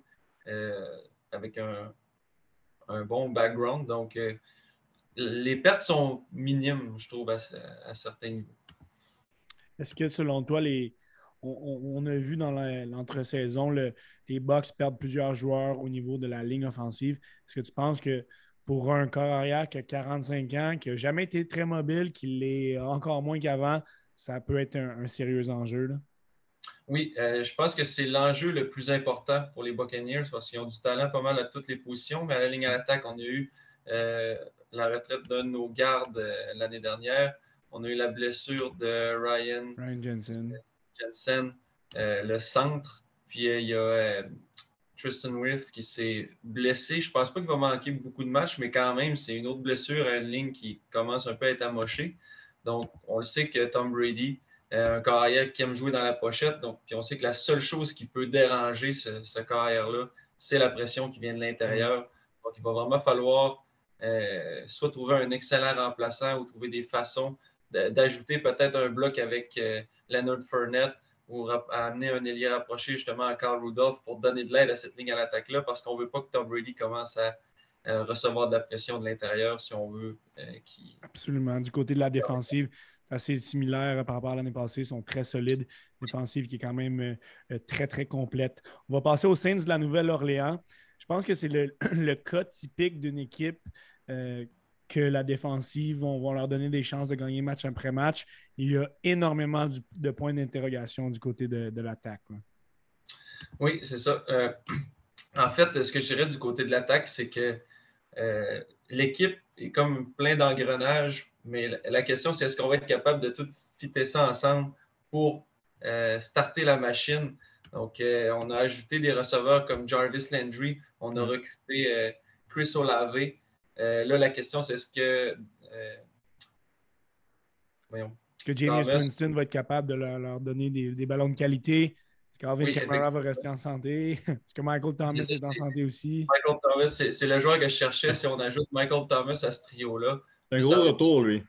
avec un bon background. Donc, les pertes sont minimes, je trouve, à certains niveaux. Est-ce que, selon toi, on a vu dans l'entre-saison, les Bucs perdent plusieurs joueurs au niveau de la ligne offensive. Est-ce que tu penses que pour un corps arrière qui a 45 ans, qui n'a jamais été très mobile, qui l'est encore moins qu'avant, ça peut être un sérieux enjeu, là? Oui, je pense que c'est l'enjeu le plus important pour les Buccaneers parce qu'ils ont du talent pas mal à toutes les positions, mais à la ligne à l'attaque, on a eu la retraite d'un de nos gardes l'année dernière. On a eu la blessure de Ryan Jensen, le centre. Puis il y a Tristan Wirth qui s'est blessé. Je ne pense pas qu'il va manquer beaucoup de matchs, mais quand même, c'est une autre blessure à une ligne qui commence un peu à être amochée. Donc, on le sait que Tom Brady, un carrière qui aime jouer dans la pochette. Donc, puis on sait que la seule chose qui peut déranger ce carrière-là, c'est la pression qui vient de l'intérieur. Donc, il va vraiment falloir soit trouver un excellent remplaçant ou trouver des façons d'ajouter peut-être un bloc avec Leonard Fournette ou amener un ailier rapproché justement à Carl Rudolph pour donner de l'aide à cette ligne à l'attaque-là parce qu'on ne veut pas que Tom Brady commence à recevoir de la pression de l'intérieur si on veut qu'il... Absolument. Du côté de la défensive, c'est assez similaire par rapport à l'année passée. Ils sont très solides. Défensive qui est quand même très, très complète. On va passer aux Saints de la Nouvelle-Orléans. Je pense que c'est le cas typique d'une équipe que la défensive vont leur donner des chances de gagner match après match. Il y a énormément de points d'interrogation du côté de l'attaque. Oui, c'est ça. En fait, ce que je dirais du côté de l'attaque, c'est que l'équipe est comme plein d'engrenages, mais la question, c'est est-ce qu'on va être capable de tout fitter ça ensemble pour starter la machine? Donc, on a ajouté des receveurs comme Jarvis Landry, on a recruté Chris Olave. Là, la question, c'est est-ce que Jameis Winston va être capable de leur donner des ballons de qualité? Est-ce qu'Alvin Kamara va rester en santé? Est-ce que Michael Thomas est en santé aussi? Michael Thomas, c'est le joueur que je cherchais si on ajoute Michael Thomas à ce trio-là. C'est un gros retour, lui.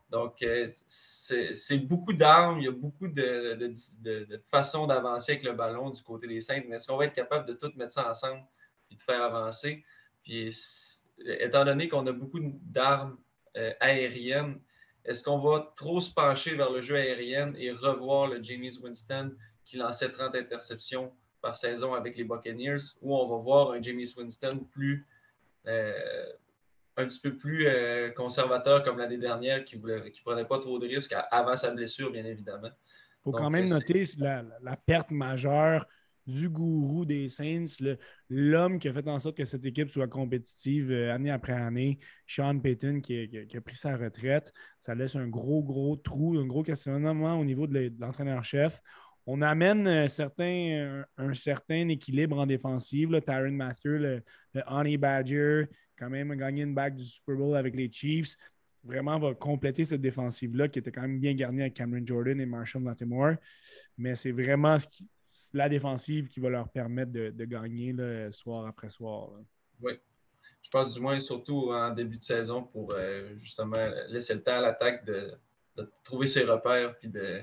Donc, c'est beaucoup d'armes, il y a beaucoup de façons d'avancer avec le ballon du côté des Saints, mais est-ce qu'on va être capable de tout mettre ça ensemble et de faire avancer? Puis, étant donné qu'on a beaucoup d'armes aériennes, est-ce qu'on va trop se pencher vers le jeu aérien et revoir le Jameis Winston qui lançait 30 interceptions par saison avec les Buccaneers, ou on va voir un Jameis Winston un petit peu plus conservateur comme l'année dernière, qui ne prenait pas trop de risques avant sa blessure, bien évidemment. Il faut quand même noter la perte majeure du gourou des Saints, l'homme qui a fait en sorte que cette équipe soit compétitive année après année, Sean Payton, qui a pris sa retraite. Ça laisse un gros trou, un gros questionnement au niveau de l'entraîneur-chef. On amène un certain équilibre en défensive. Tyrann Mathieu, le Honey Badger, quand même a gagné une bague du Super Bowl avec les Chiefs. Vraiment va compléter cette défensive-là qui était quand même bien garnie avec Cameron Jordan et Marshall Lattimore. Mais c'est vraiment la défensive qui va leur permettre de gagner là, soir après soir. Là. Oui. Je pense du moins surtout en début de saison pour justement laisser le temps à l'attaque de trouver ses repères puis de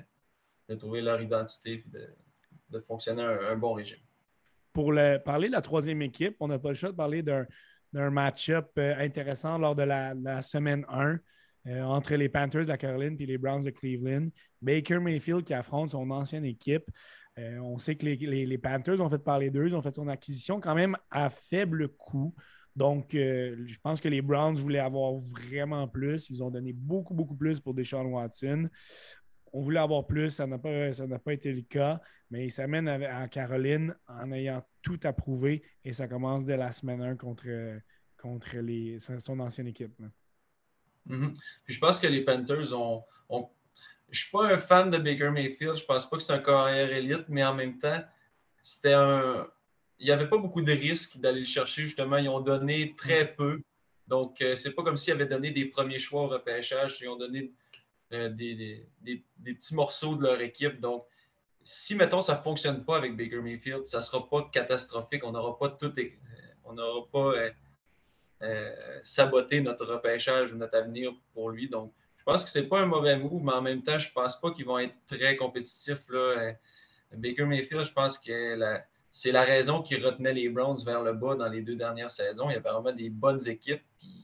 trouver leur identité puis de fonctionner un bon régime. Pour parler de la troisième équipe, on n'a pas le choix de parler d'un match-up intéressant lors de la semaine 1 entre les Panthers de la Caroline et les Browns de Cleveland. Baker Mayfield qui affronte son ancienne équipe. On sait que les Panthers ont fait parler d'eux. Ils ont fait son acquisition quand même à faible coût. Donc, je pense que les Browns voulaient avoir vraiment plus. Ils ont donné beaucoup, beaucoup plus pour Deshaun Watson. On voulait avoir plus, ça n'a pas été le cas, mais il s'amène à Caroline en ayant tout approuvé et ça commence dès la semaine 1 contre son ancienne équipe. Mm-hmm. Puis je pense que les Panthers je ne suis pas un fan de Baker Mayfield, je pense pas que c'est un carrière élite, mais en même temps, il n'y avait pas beaucoup de risques d'aller le chercher, justement, ils ont donné très peu. Donc, c'est pas comme s'ils avaient donné des premiers choix au repêchage, ils ont donné des petits morceaux de leur équipe. Donc, si, mettons, ça ne fonctionne pas avec Baker Mayfield, ça ne sera pas catastrophique. On n'aura pas saboté notre repêchage ou notre avenir pour lui. Donc, je pense que ce n'est pas un mauvais move, mais en même temps, je ne pense pas qu'ils vont être très compétitifs. Là. Baker Mayfield, je pense que c'est la raison qui retenait les Browns vers le bas dans les 2 dernières saisons. Il y avait vraiment des bonnes équipes. Puis,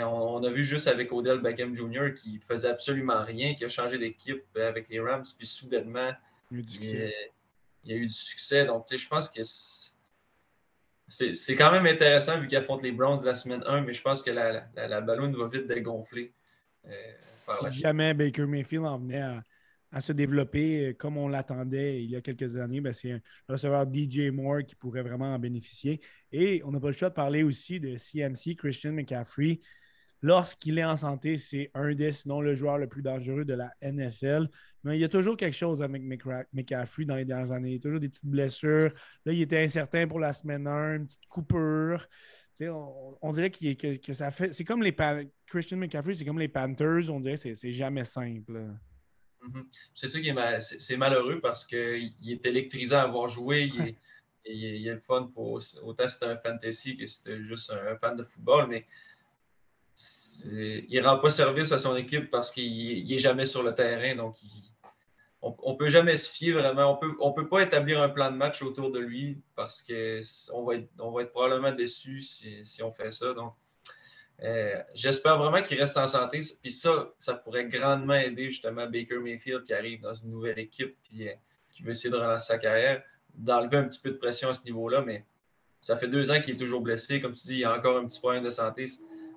on a vu juste avec Odell Beckham Jr. qui faisait absolument rien, qui a changé d'équipe avec les Rams, puis soudainement, il y a eu du succès. Donc, je pense que c'est quand même intéressant vu qu'ils affrontent les Browns de la semaine 1, mais je pense que la ballonne va vite dégonfler. Si jamais Baker Mayfield en venait à se développer comme on l'attendait il y a quelques années, ben c'est un receveur DJ Moore qui pourrait vraiment en bénéficier. Et on n'a pas le choix de parler aussi de CMC, Christian McCaffrey. Lorsqu'il est en santé, c'est un des, sinon le joueur le plus dangereux de la NFL. Mais il y a toujours quelque chose avec McCaffrey dans les dernières années. Il y a toujours des petites blessures. Là, il était incertain pour la semaine 1, une petite coupure. On dirait que ça fait. C'est comme Christian McCaffrey, c'est comme les Panthers. On dirait que c'est jamais simple. Mm-hmm. C'est ça qui c'est malheureux parce qu'il est électrisant à avoir joué. Il est le fun pour autant si c'était un fantasy que c'était juste un fan de football, mais il ne rend pas service à son équipe parce qu'il n'est jamais sur le terrain. Donc, on ne peut jamais se fier vraiment. On peut pas établir un plan de match autour de lui parce qu'on va être probablement déçu si on fait ça. Donc, j'espère vraiment qu'il reste en santé. Puis ça pourrait grandement aider justement Baker Mayfield qui arrive dans une nouvelle équipe et qui veut essayer de relancer sa carrière, d'enlever un petit peu de pression à ce niveau-là. Mais ça fait 2 ans qu'il est toujours blessé. Comme tu dis, il y a encore un petit problème de santé.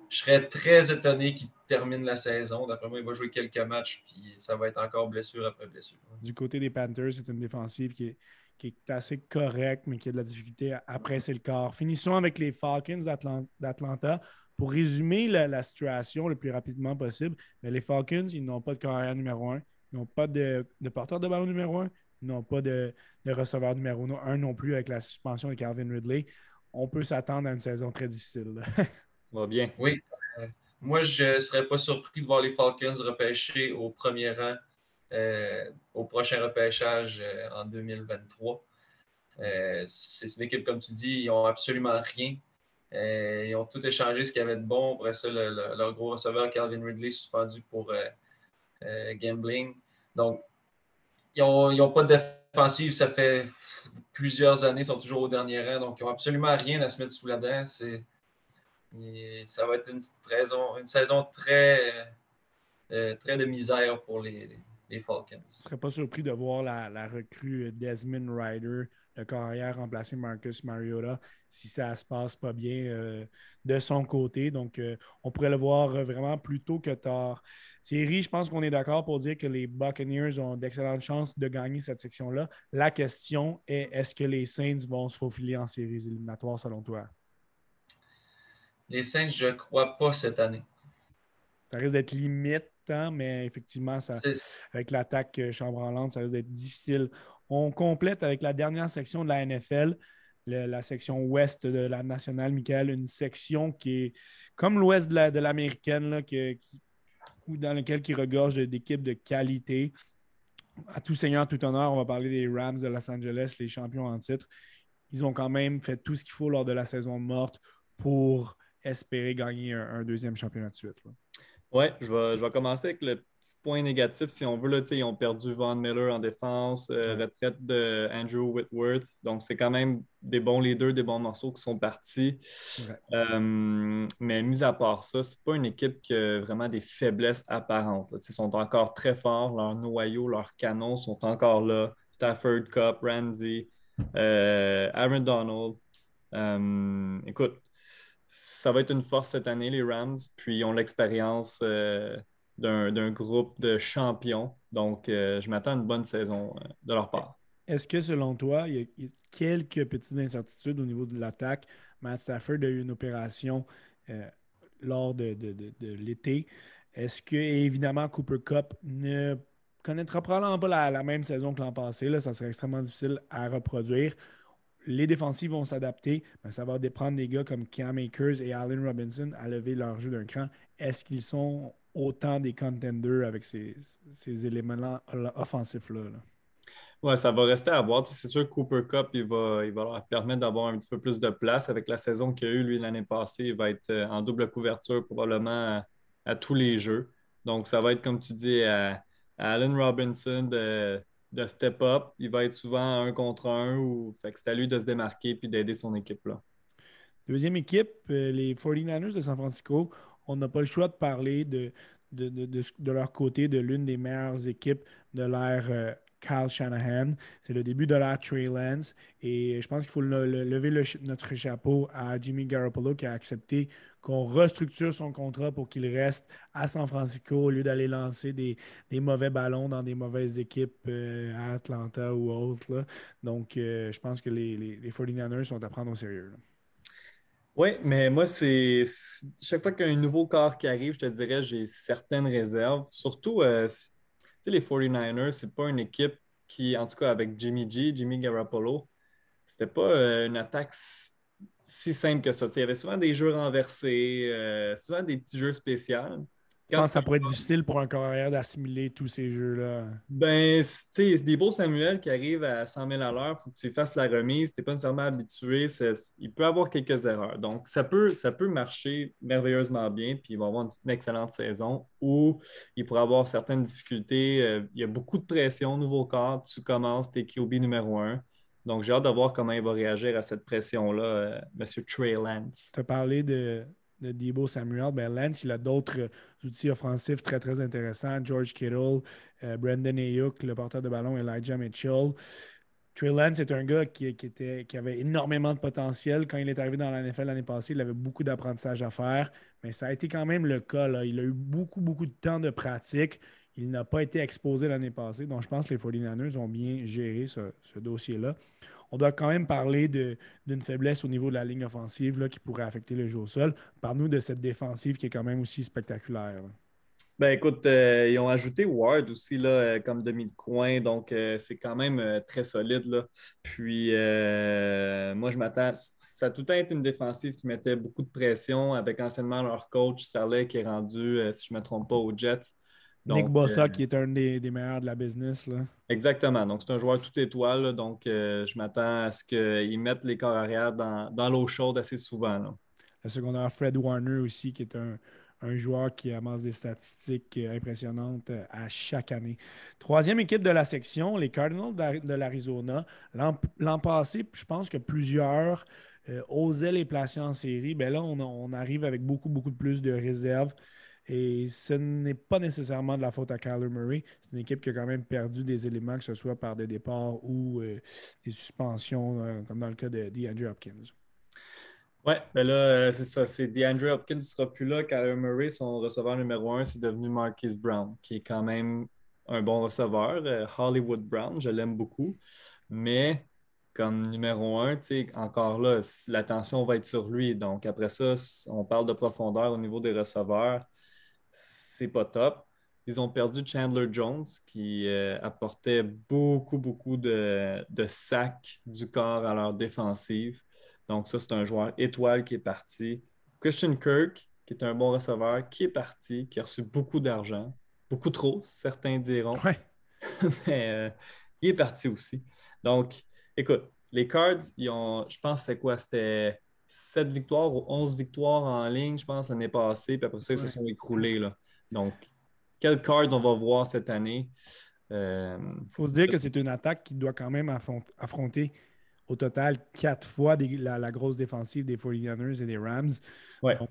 Je serais très étonné qu'il termine la saison. D'après moi, il va jouer quelques matchs, puis ça va être encore blessure après blessure. Du côté des Panthers, c'est une défensive qui est assez correcte, mais qui a de la difficulté à presser le corps. Finissons avec les Falcons d'Atlanta. Pour résumer la situation le plus rapidement possible, mais les Falcons, ils n'ont pas de carrière numéro 1, ils n'ont pas de porteur de ballon numéro 1, ils n'ont pas de receveur numéro 1 non plus avec la suspension de Calvin Ridley. On peut s'attendre à une saison très difficile. Va bien. Oui. Moi, je ne serais pas surpris de voir les Falcons repêcher au premier rang au prochain repêchage en 2023. C'est une équipe, comme tu dis, ils n'ont absolument rien. Ils ont tout échangé ce qu'il y avait de bon. Après ça, leur gros receveur, Calvin Ridley, suspendu pour gambling. Donc, ils n'ont pas de défensive. Ça fait plusieurs années, ils sont toujours au dernier rang. Donc, ils n'ont absolument rien à se mettre sous la dent. Ça va être une saison très, très de misère pour les Falcons. Je ne serais pas surpris de voir la recrue Desmond Ridder de carrière remplacer Marcus Mariota si ça ne se passe pas bien de son côté. Donc, on pourrait le voir vraiment plus tôt que tard. Thierry, je pense qu'on est d'accord pour dire que les Buccaneers ont d'excellentes chances de gagner cette section-là. La question est, est-ce que les Saints vont se faufiler en séries éliminatoires selon toi? Les Saints, je ne crois pas cette année. Ça risque d'être limite, hein, mais effectivement, avec l'attaque chambranlante, ça risque d'être difficile. On complète avec la dernière section de la NFL, la section ouest de la nationale, Michael, une section qui est comme l'ouest de l'américaine, dans laquelle qui regorge d'équipes de qualité. À tout seigneur, tout honneur, on va parler des Rams de Los Angeles, les champions en titre. Ils ont quand même fait tout ce qu'il faut lors de la saison morte pour espérer gagner un deuxième championnat de suite, là. Ouais, je vais commencer avec le petit point négatif, si on veut. Là, ils ont perdu Von Miller en défense, Ouais. retraite de Andrew Whitworth. Donc, c'est quand même des bons leaders, des bons morceaux qui sont partis. Ouais. Mais mis à part ça, c'est pas une équipe qui a vraiment des faiblesses apparentes, là. Ils sont encore très forts, leurs noyaux, leurs canons sont encore là. Stafford, Cup, Ramsey, Aaron Donald. Écoute, ça va être une force cette année, les Rams. Puis ils ont l'expérience d'un groupe de champions. Donc, je m'attends à une bonne saison de leur part. Est-ce que selon toi, il y a quelques petites incertitudes au niveau de l'attaque? Matt Stafford a eu une opération euh, lors de l'été. Est-ce que, et évidemment, Cooper Cup ne connaîtra probablement pas la même saison que l'an passé, là, ça serait extrêmement difficile à reproduire. Les défensives vont s'adapter, mais ça va dépendre des gars comme Cam Akers et Allen Robinson à lever leur jeu d'un cran. Est-ce qu'ils sont autant des contenders avec ces éléments-là offensifs-là, là? Ouais, ça va rester à voir. Tu sais, c'est sûr que Cooper Cup, il va leur permettre d'avoir un petit peu plus de place avec la saison qu'il a eue, lui, l'année passée. Il va être en double couverture probablement à tous les jeux. Donc, ça va être, comme tu dis, à Allen Robinson de step up. Il va être souvent un contre un. Fait que c'est à lui de se démarquer puis d'aider son équipe là. Deuxième équipe, les 49ers de San Francisco. On n'a pas le choix de parler de leur côté de l'une des meilleures équipes de l'ère Kyle Shanahan. C'est le début de l'ère Trey Lance. Et je pense qu'il faut lever notre chapeau à Jimmy Garoppolo qui a accepté qu'on restructure son contrat pour qu'il reste à San Francisco au lieu d'aller lancer des mauvais ballons dans des mauvaises équipes à Atlanta ou autres, là. Donc, je pense que les 49ers sont à prendre au sérieux, là. Oui, mais moi, chaque fois qu'il y a un nouveau corps qui arrive, je te dirais, j'ai certaines réserves. Surtout, tu sais, les 49ers, c'est pas une équipe qui, en tout cas avec Jimmy Garoppolo, c'était pas une attaque si simple que ça. Tu sais, il y avait souvent des jeux renversés, souvent des petits jeux spéciaux. Je Quand pense tu que ça peux pourrait être difficile pour un carrière d'assimiler tous ces jeux-là. Ben, tu sais, c'est des beaux Samuel qui arrivent à 100 000 à l'heure. Il faut que tu fasses la remise. Tu n'es pas nécessairement habitué. Il peut avoir quelques erreurs. Donc, ça peut marcher merveilleusement bien. Puis, il va avoir une excellente saison où il pourra avoir certaines difficultés. Il y a beaucoup de pression, nouveau corps. Tu commences, tu es QB numéro un. Donc, j'ai hâte de voir comment il va réagir à cette pression-là, M. Trey Lance. Tu as parlé de Debo Samuel. Ben Lance, il a d'autres outils offensifs très, très intéressants. George Kittle, Brandon Ayuk, le porteur de ballon, Elijah Mitchell. Trey Lance est un gars qui avait énormément de potentiel. Quand il est arrivé dans la NFL l'année passée, il avait beaucoup d'apprentissage à faire, mais ça a été quand même le cas, là. Il a eu beaucoup, beaucoup de temps de pratique. Il n'a pas été exposé l'année passée. Donc, je pense que les 49ers ont bien géré ce dossier-là. On doit quand même parler d'une faiblesse au niveau de la ligne offensive là, qui pourrait affecter le jeu au sol. Parle-nous de cette défensive qui est quand même aussi spectaculaire, là. Ben écoute, ils ont ajouté Ward aussi là, comme demi de coin, donc c'est quand même très solide là. Puis moi je m'attends, ça a tout le temps été une défensive qui mettait beaucoup de pression avec anciennement leur coach Saleh qui est rendu, si je ne me trompe pas, aux Jets. Nick Donc Bossa, qui est un des meilleurs de la business, là. exactement, donc c'est un joueur tout étoile, là. Donc je m'attends à ce qu'ils mettent les corps arrière dans l'eau chaude assez souvent, là. Le secondaire Fred Warner aussi, qui est un joueur qui amasse des statistiques impressionnantes à chaque année. Troisième équipe de la section, les Cardinals de l'Arizona. L'an passé, je pense que plusieurs osaient les placer en série. Ben là, on arrive avec beaucoup, beaucoup de plus de réserves. Et ce n'est pas nécessairement de la faute à Kyler Murray. C'est une équipe qui a quand même perdu des éléments, que ce soit par des départs ou des suspensions, comme dans le cas de DeAndre Hopkins. Ouais, ben là, c'est ça. C'est DeAndre Hopkins ne sera plus là. Kyler Murray, son receveur numéro un, c'est devenu Marquise Brown, qui est quand même un bon receveur. Hollywood Brown, je l'aime beaucoup. Mais comme numéro un, tu sais, encore là, l'attention va être sur lui. Donc après ça, on parle de profondeur au niveau des receveurs. C'est pas top. Ils ont perdu Chandler Jones, qui apportait beaucoup, beaucoup de sacs du corps à leur défensive. Donc, ça, c'est un joueur étoile qui est parti. Christian Kirk, qui est un bon receveur, qui est parti, qui a reçu beaucoup d'argent, beaucoup trop, certains diront, Ouais. mais il est parti aussi. Donc, écoute, les Cards, je pense, c'est quoi? C'était 7 victoires ou 11 victoires en ligne, je pense, l'année passée. Puis après ça, ils se Ouais. sont écroulés, là. Donc, quel Cards on va voir cette année? Euh, Faut se dire que c'est une attaque qui doit quand même affronter au total 4 fois la grosse défensive des 49ers et des Rams. ouais, Donc,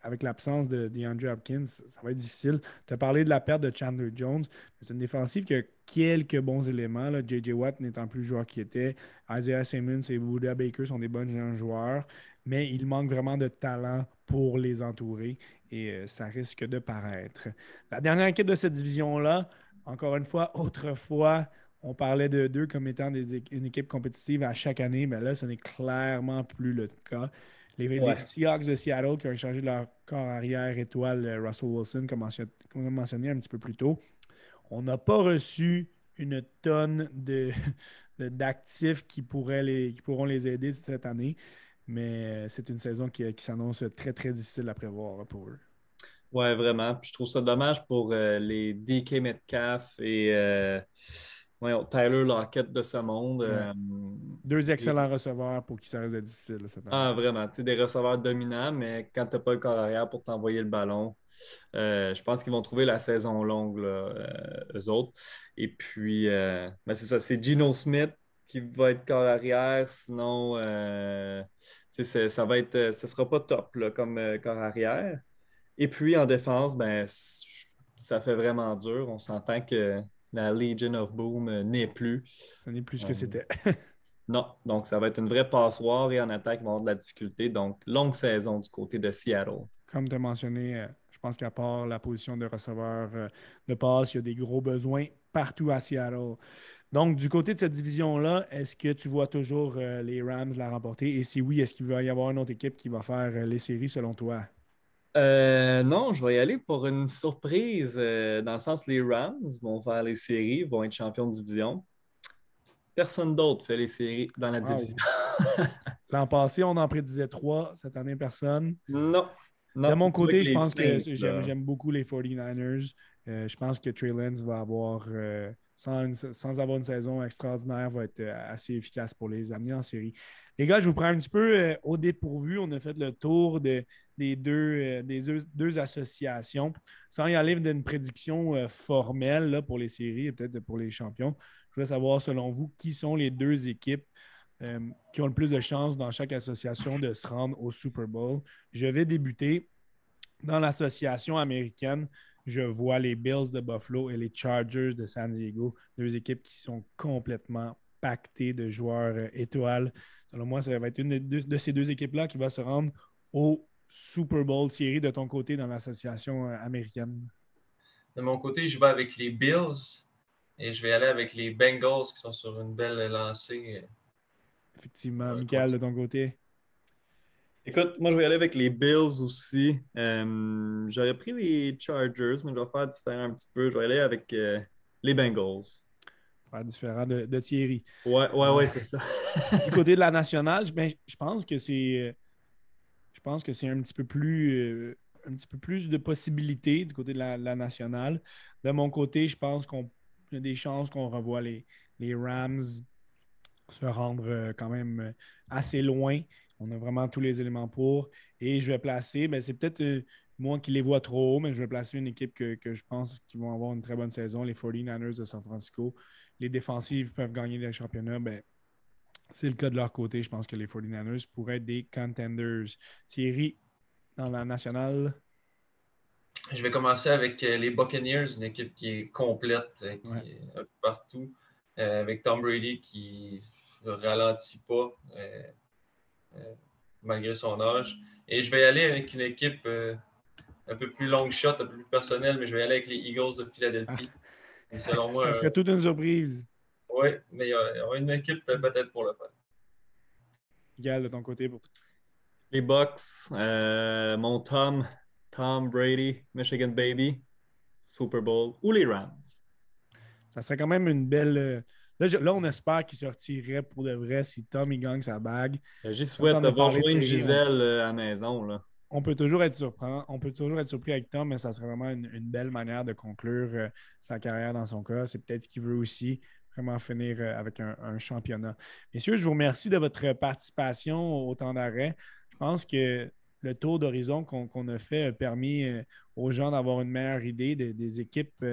avec l'absence de DeAndre Hopkins, ça va être difficile. Tu as parlé de la perte de Chandler Jones. C'est une défensive qui a quelques bons éléments. Là. J.J. Watt n'étant plus le joueur qu'il était. Isaiah Simmons et Buda Baker sont des bons jeunes joueurs, mais il manque vraiment de talent pour les entourer et ça risque de paraître. La dernière équipe de cette division-là, encore une fois, autrefois, on parlait d'eux comme étant une équipe compétitive à chaque année, mais là, ce n'est clairement plus le cas. Les ouais. Seahawks de Seattle qui ont échangé leur corps arrière étoile Russell Wilson, comme on a mentionné un petit peu plus tôt. On n'a pas reçu une tonne d'actifs qui pourront les aider cette année, mais c'est une saison qui s'annonce très, très difficile à prévoir pour eux. Ouais, vraiment. Puis je trouve ça dommage pour les DK Metcalf et voyons, Tyler Lockett de ce monde. Ouais. Deux Et- excellents receveurs pour qui ça reste difficile là, cette année. ah, vraiment. Tu sais, des receveurs dominants, mais quand tu n'as pas le corps arrière pour t'envoyer le ballon, je pense qu'ils vont trouver la saison longue, là, eux autres. Et puis, ben c'est ça, c'est Geno Smith qui va être corps arrière. Sinon, tu sais, ça va être, ce sera pas top là, comme corps arrière. Et puis en défense, ben, ça fait vraiment dur. On s'entend que la Legion of Boom n'est plus. Ce n'est plus ce que Euh, c'était. non, donc ça va être une vraie passoire et en attaque, ils vont avoir de la difficulté. Donc, longue saison du côté de Seattle. Comme tu as mentionné, je pense qu'à part la position de receveur de passe, il y a des gros besoins partout à Seattle. Donc, du côté de cette division-là, est-ce que tu vois toujours les Rams la remporter? Et si oui, est-ce qu'il va y avoir une autre équipe qui va faire les séries selon toi? Non, je vais y aller pour une surprise, dans le sens les Rams vont faire les séries, vont être champions de division. Personne d'autre fait les séries dans la division. Wow. L'an passé, on en prédisait 3. Cette année, personne. Non, De non, mon pas avec côté, je les pense que Saints, là. j'aime beaucoup les 49ers. Je pense que Trey Lance va avoir, sans avoir une saison extraordinaire, va être assez efficace pour les amener en série. Les gars, je vous prends un petit peu au dépourvu. On a fait le tour des deux associations. Sans y aller d'une prédiction formelle là, pour les séries et peut-être pour les champions, je voudrais savoir, selon vous, qui sont les deux équipes qui ont le plus de chances dans chaque association de se rendre au Super Bowl. Je vais débuter dans l'association américaine. Je vois les Bills de Buffalo et les Chargers de San Diego, deux équipes qui sont complètement pactées de joueurs étoiles. Selon moi, ça va être une de ces deux équipes-là qui va se rendre au Super Bowl série de ton côté dans l'association américaine. De mon côté, je vais avec les Bills et je vais aller avec les Bengals qui sont sur une belle lancée. Effectivement. Contre. Michael, de ton côté. Écoute, moi, je vais aller avec les Bills aussi. J'aurais pris les Chargers, mais je vais faire différent un petit peu. Je vais aller avec les Bengals. Faire différent de Thierry. Ouais, ouais, Euh, ouais, c'est ça. du côté de la nationale, je pense que c'est un petit peu plus de possibilités du côté de la nationale. De mon côté, je pense qu'il y a des chances qu'on revoie les Rams se rendre quand même assez loin. On a vraiment tous les éléments pour. Et je vais placer, c'est peut-être moi qui les vois trop haut, mais je vais placer une équipe que je pense qu'ils vont avoir une très bonne saison, les 49ers de San Francisco. Les défensives peuvent gagner le championnat. C'est le cas de leur côté. Je pense que les 49ers pourraient être des contenders. Thierry, dans la nationale. Je vais commencer avec les Buccaneers, une équipe qui est complète, Ouais. qui est un peu partout, avec Tom Brady qui ne ralentit pas euh, malgré son âge. Et je vais y aller avec une équipe un peu plus long shot, un peu plus personnelle, mais je vais y aller avec les Eagles de Ah, Philadelphie. Et selon moi, ça serait toute une surprise. oui, mais il y aura une équipe peut-être pour le faire. Égal de ton côté. Les Bucks, mon Tom Brady, Michigan Baby, Super Bowl, ou les Rams. Ça serait quand même une belle. Là, on espère qu'il sortirait pour de vrai si Tom il gagne sa bague. J'y Quand souhaite on a d'avoir parlé de joué une série, Gisèle à la maison, là. on peut toujours être surpris. On peut toujours être surpris avec Tom, mais ça serait vraiment une belle manière de conclure sa carrière dans son cas. C'est peut-être ce qu'il veut aussi, vraiment finir avec un championnat. Messieurs, je vous remercie de votre participation au temps d'arrêt. Je pense que le tour d'horizon qu'on a fait a permis aux gens d'avoir une meilleure idée des équipes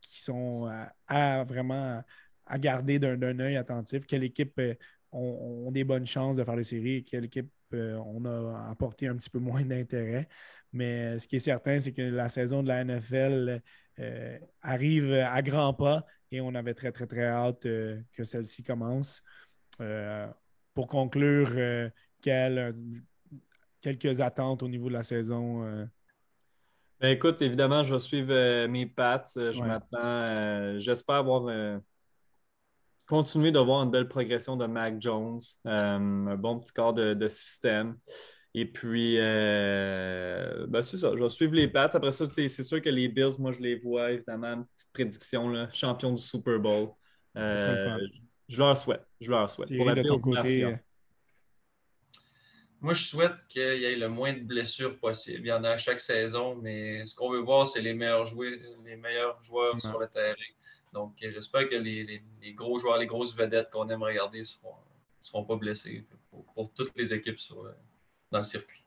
qui sont vraiment à garder d'un œil attentif. Quelle équipe ont des bonnes chances de faire les séries et quelle équipe on a apporté un petit peu moins d'intérêt. Mais ce qui est certain, c'est que la saison de la NFL arrive à grands pas et on avait très, très, très hâte que celle-ci commence. Euh, pour conclure, quelques attentes au niveau de la saison. Ben, écoute, évidemment, je vais suivre mes Pats. Je Ouais, m'attends, j'espère avoir continué de voir une belle progression de Mac Jones, un bon petit corps de système. Et puis, ben, c'est ça, je vais suivre les Pats. Après ça, c'est sûr que les Bills, moi, je les vois, évidemment, une petite prédiction, là, champion du Super Bowl. ça serait le Euh, fun. je leur souhaite, je leur souhaite. Pour Thierry, la de ton Bills côté, Mafia. Moi, je souhaite qu'il y ait le moins de blessures possible. Il y en a à chaque saison, mais ce qu'on veut voir, c'est les meilleurs joueurs effectivement. sur le terrain. Donc, j'espère que les gros joueurs, les grosses vedettes qu'on aime regarder ne seront pas blessés pour toutes les équipes dans le circuit.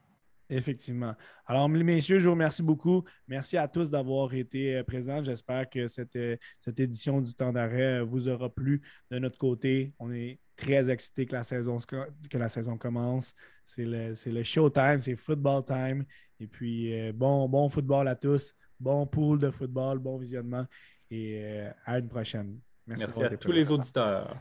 Effectivement. Alors, messieurs, je vous remercie beaucoup. Merci à tous d'avoir été présents. J'espère que cette édition du temps d'arrêt vous aura plu de notre côté. On est très excités que la saison commence. C'est le showtime, c'est football time. Et puis, bon football à tous. Bon pool de football, bon visionnement. Et à une prochaine. Merci Merci d'avoir à été tous présents. les auditeurs.